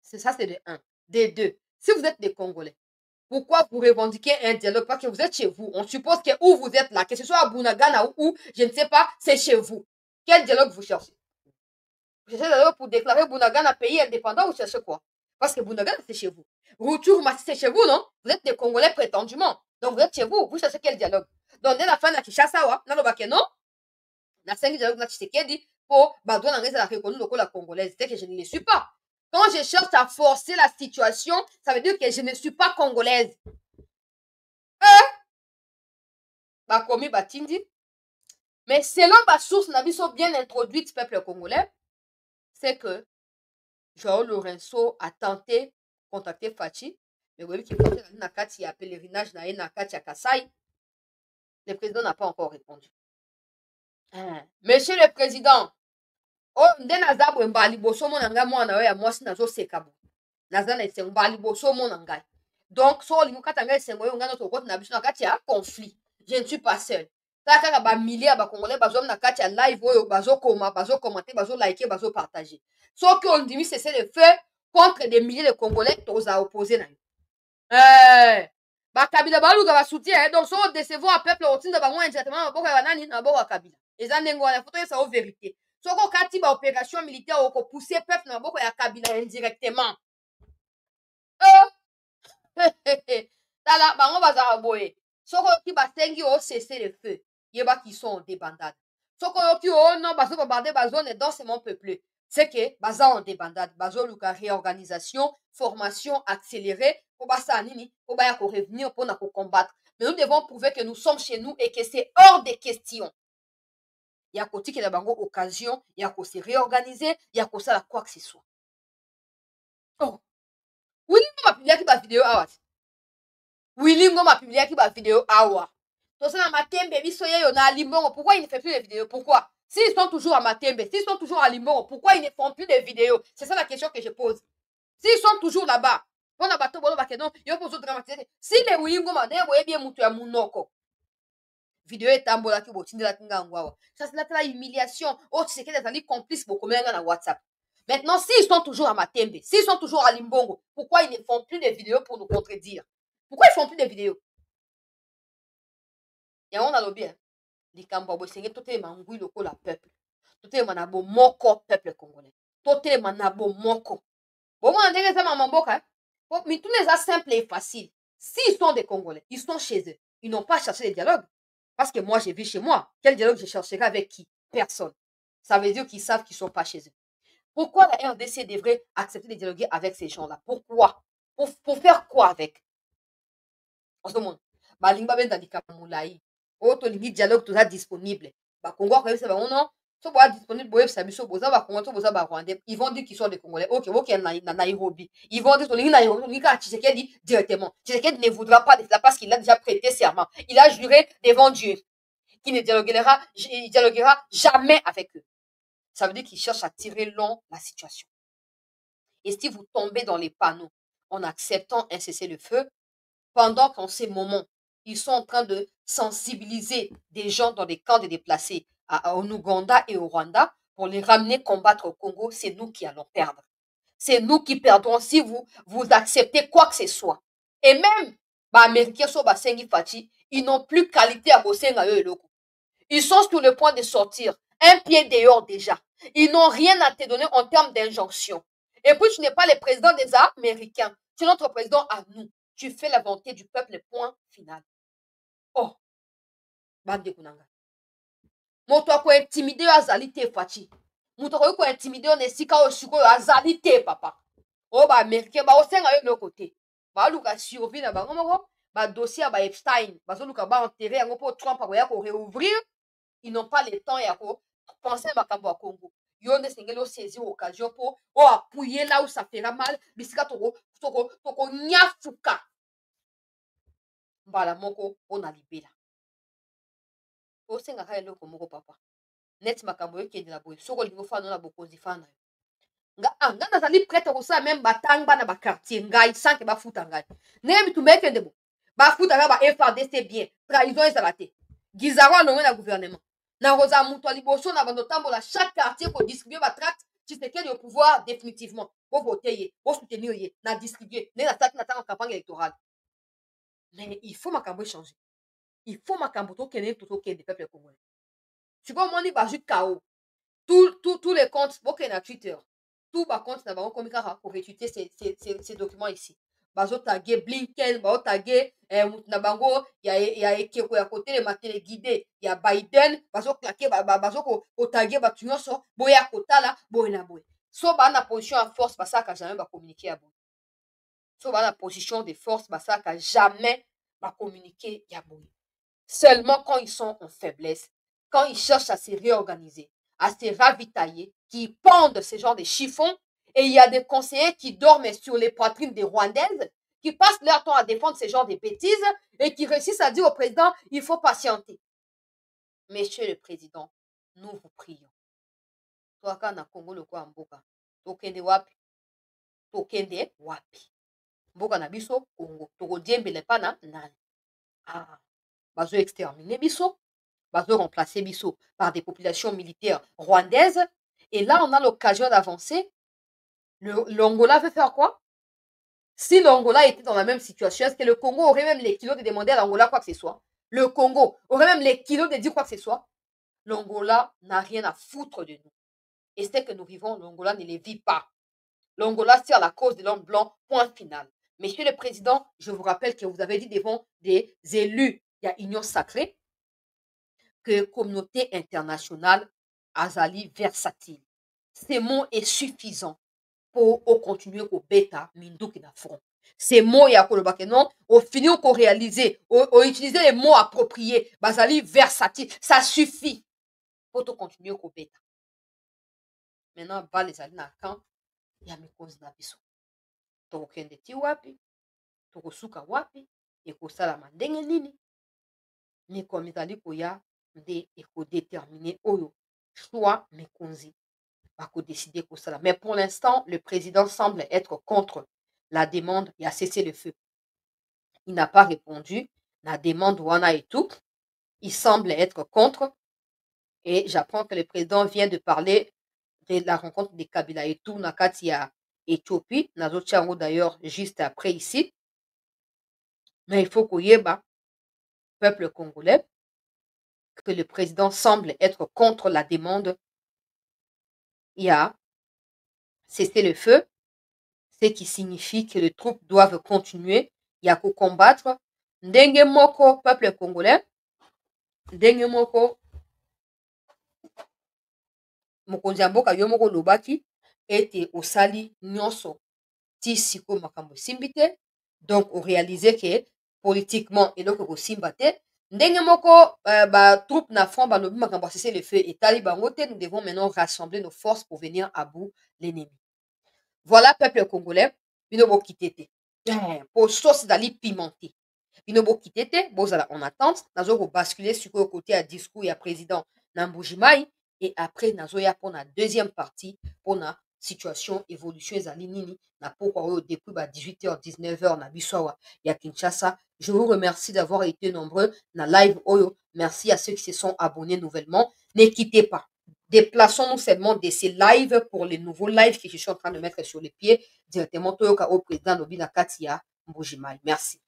C'est ça, c'est de 1. De 2, si vous êtes des Congolais, pourquoi vous revendiquez un dialogue? Parce que vous êtes chez vous. On suppose que où vous êtes là, que ce soit à Bunagana ou je ne sais pas, c'est chez vous. Quel dialogue vous cherchez? Vous cherchez d'ailleurs pour déclarer Bunagana pays indépendant ou vous cherchez quoi? Parce que Bunagana, c'est chez vous. Retour, c'est chez vous, non? Vous êtes des Congolais prétendument. Donc vous êtes chez vous. Vous cherchez quel dialogue? Donc dès la fin de la Kinshasa, dans le Bakeno, la 5 dialogue de Tshisekedi pour Badouan Angeza la reconnue la congolaise. C'est que je ne les suis pas. Quand je cherche à forcer la situation, ça veut dire que je ne suis pas congolaise. Bakomi Batindi. Mais selon ma source, bien introduite peuple congolais, c'est que Joao Lorenzo a tenté de contacter Fachi. Mais vous voyez qu'il y a un pèlerinage na Kati à Kassai. Le président n'a pas encore répondu. Monsieur le président, oh, nde naza mbali boso mona ngai mwana oya mwasi nazo seka bo. Naza na esengo mbali boso mona ngai. Donc, so lingo katanga sengo yo ngana to kote na biso na kati ya conflit. Je ne suis pas seul. Kaka ba milliers ba congolais bazom na kati ya live oyo bazo commenter, bazo liker, bazo partager. So que on dit cesser le feu contre des milliers de congolais toza opposé na. Ba kabila baluka ba soutien donc so décevoir peuple otinda bango indirectement maboko ya banani na boko ya kabila. Eza ndengo na photo ça au vérité. So ko kati ba opération militaire ko pousser peuple na boko ya kabila indirectement. Tala bango bazara boye. Soko ki basengi o cesser le feu. Yeba qui sont en débandade. Soko ki o non bazo bombarder ba zone dans c'est mon peuple. C'est que baza en débandade, bazo luka réorganisation, formation accélérée, pour basa nini, pour baya ko revenir pour na ko combattre. Mais nous devons prouver que nous sommes chez nous et que c'est hors de question. Ya ko tiki la bango occasion, ya ko se réorganiser, ya ko ça la quoi que ce soit. Oh. Willy m'a publié qui ba vidéo awa. Willy m'a publié qui ba vidéo awa. Tout ça dans Matembe, bisoye na Limbongo. Pourquoi ils ne font plus de vidéos? Pourquoi? S'ils sont toujours à Matembe, s'ils sont toujours à Limbongo, pourquoi ils ne font plus de vidéos? C'est ça la question que je pose. S'ils sont toujours là-bas, on a bateau bolo bakedo, yo pozo dramatiser. Si les Willy Ngoma ne boye bien mutu ya munoko. Vidéo etambola ki botinde la kinga ngwawa. Ça c'est la humiliation. Oh, tu sais que les amis complices beaucoup même dans WhatsApp. Maintenant, s'ils sont toujours à Matembe, s'ils sont toujours à Limbongo, pourquoi ils ne font plus de vidéos pour nous contredire? Pourquoi ils font plus de vidéos? Et on a le bien. Les Cambodgiens, c'est tout le monde le peuple. Tout le monde a beau moko peuple congolais. Tout le monde a beau moko. Bon, on a dit que ça m'a mboka. Mais tout les a simple et facile. S'ils sont des Congolais, ils sont chez eux. Ils n'ont pas cherché le dialogue. Parce que moi, j'ai vu chez moi. Quel dialogue je chercherai avec qui? Personne. Ça veut dire qu'ils savent qu'ils ne sont pas chez eux. Pourquoi la RDC devrait accepter de dialoguer avec ces gens-là? Pourquoi? Pour faire quoi avec? En ce moment, Balimba ben dans Moulaï. Autre dialogue tout ça disponible. Congo c'est non. So ba disponible boye ça biso boza ba Congo to boza ba Rwandais. Ils vont dire qu'ils sont des Congolais. OK, na Nairobi. Ils vont dire que Nairobi, ni ka Tshisekedi directement. Tshisekedi ne voudra pas de cela parce qu'il a déjà prêté serment. Il a juré devant Dieu qu'il ne dialoguera jamais avec eux. Ça veut dire qu'ils cherchent à tirer long la situation. Et si vous tombez dans les panneaux en acceptant un cessez-le-feu, pendant qu'en ces moments, ils sont en train de sensibiliser des gens dans des camps de déplacés en Ouganda et au Rwanda pour les ramener combattre au Congo, c'est nous qui allons perdre. C'est nous qui perdrons si vous acceptez quoi que ce soit. Et même, Américains sont Sengi Fati, ils n'ont plus qualité à bosser à eux. Ils sont sur le point de sortir. Un pied dehors déjà. Ils n'ont rien à te donner en termes d'injonction. Et puis, tu n'es pas le président des Américains. Tu es notre président à nous. Tu fais la volonté du peuple, point final. Oh, bande de Kunanga. Moto ko intimider azalite Fati. Moto ko intimider nesika osiko azalite papa. Oh ba américain ba osenga yo no côté. Ba luka survie na bango moko, ba dossier ba Epstein, ba zo luka ba enterrer yango po Trump ya ko réouvrir. Ils n'ont pas le temps ya ko penser makambo à Congo. Yo ne sengelo saisir occasion pour appuyer là où ça fera mal, bisika toko nyafuka. Mbala moko on a libéra. Osenga ka eloko moko papa. Net makambo yo kende la boye. Soko lingo fana na bokonzi fana. Nga nazali prêtre ko sa même batanga na ba quartier ngai sans que ba futa ngai. Ne bitu meke ndebo. Ba futa ba FARDC bien. Trahison ezalate. Gizaro no na gouvernement. Na roza muto liboso na bando tambola chaque quartier ko distribuer ba tract Tshisekedi au pouvoir définitivement. Pour voter ye, pour soutenir ye, na distribuer, na start na en campagne électorale. Mais il faut makambo changer. Il faut makambo to kene to des peuples congolais. Tu vois, moi, on juste KO. Tous les comptes, ok, na Twitter. Tout par contre, na comme pour étudier ces documents ici. Bazo tagué Blinken, bazo tagué na bango, il y a Ekeko à côté les matériels guidés, il y a Biden, bazo claqué, bazo ko tagué batunyo so, boya kota là, boya boy. So ba na position en force, ba ça ka jamais ba communiquer à boy. So ba na position de force, ba ça ka jamais ba communiquer à boy. Seulement quand ils sont en faiblesse, quand ils cherchent à se réorganiser, à se ravitailler, qui pendent ce genre de chiffons, et il y a des conseillers qui dorment sur les poitrines des Rwandaises, qui passent leur temps à défendre ce genre de bêtises, et qui réussissent à dire au président, il faut patienter. Monsieur le Président, nous vous prions. Toi, quand na Congo le quoi mboka, tokende wapi. mboka na biso Congo tokodiembele pa na nani bazo exterminer biso bazo remplacer biso par des populations militaires rwandaises. Et là on a l'occasion d'avancer. L'Angola veut faire quoi? Si l'Angola était dans la même situation, est-ce que le Congo aurait même les kilos de demander à l'Angola quoi que ce soit? Le Congo aurait même les kilos de dire quoi que ce soit? L'Angola n'a rien à foutre de nous. Et c'est que nous vivons, l'Angola ne les vit pas. L'Angola tire la cause de l'homme blanc, point final. Monsieur le Président, je vous rappelle que vous avez dit devant des élus, il y a Union Sacrée, que communauté internationale azali versatile. Ce mot est suffisant pour continuer au bêta minduki na front. Ces mots ya kolobake non, au finir qu'on réaliser, au utiliser les mots appropriés, bazali versatile, ça suffit pour continuer au bêta. Maintenant, va les alliés na camp, ya mikonzi na biso. Tokende ti wapi, tokosuka wapi, ekosala mandenge nini, mikomi ezali koya nde ekodéterminer oyo choix mikonzi décider pour cela. Mais pour l'instant, le président semble être contre la demande et a cessé le feu. Il n'a pas répondu. La demande Wana et tout. Il semble être contre. Et j'apprends que le président vient de parler de la rencontre de Kabila et tout. Nakati à Éthiopie. Nazotiango d'ailleurs juste après ici. Mais il faut qu'il y ait peuple congolais que le président semble être contre la demande. Il y a cessé le feu, ce qui signifie que les troupes doivent continuer. Il y a qu'à combattre. Ndenge moko, peuple congolais. Ndenge moko, mokonzi mboka yo moko lobaki, ete osali nyonso ti siko makambo simbite. Donc, on réalisait que politiquement, et donc au simbate. Ndenge moko, troupe na front, lobi makambo cesser le feu et talibangote, nous devons maintenant rassembler nos forces pour venir à bout l'ennemi. Voilà, peuple congolais, binobo kitete. Pour sauce d'ali pimenté. Binobo kitete, bozala en attente, nazo basculer sur le côté à discours et à président Nambujimai, et après nazo ya pour la deuxième partie, pour la situation, évolution, ezali nini, na pourquoi depuis 18h, 19h, na biswawa, ya Kinshasa. Je vous remercie d'avoir été nombreux na live oyo. Merci à ceux qui se sont abonnés nouvellement. Ne quittez pas. Déplaçons-nous seulement de ces lives pour les nouveaux lives que je suis en train de mettre sur les pieds directement au président Nobina Katia Mbujimai. Merci.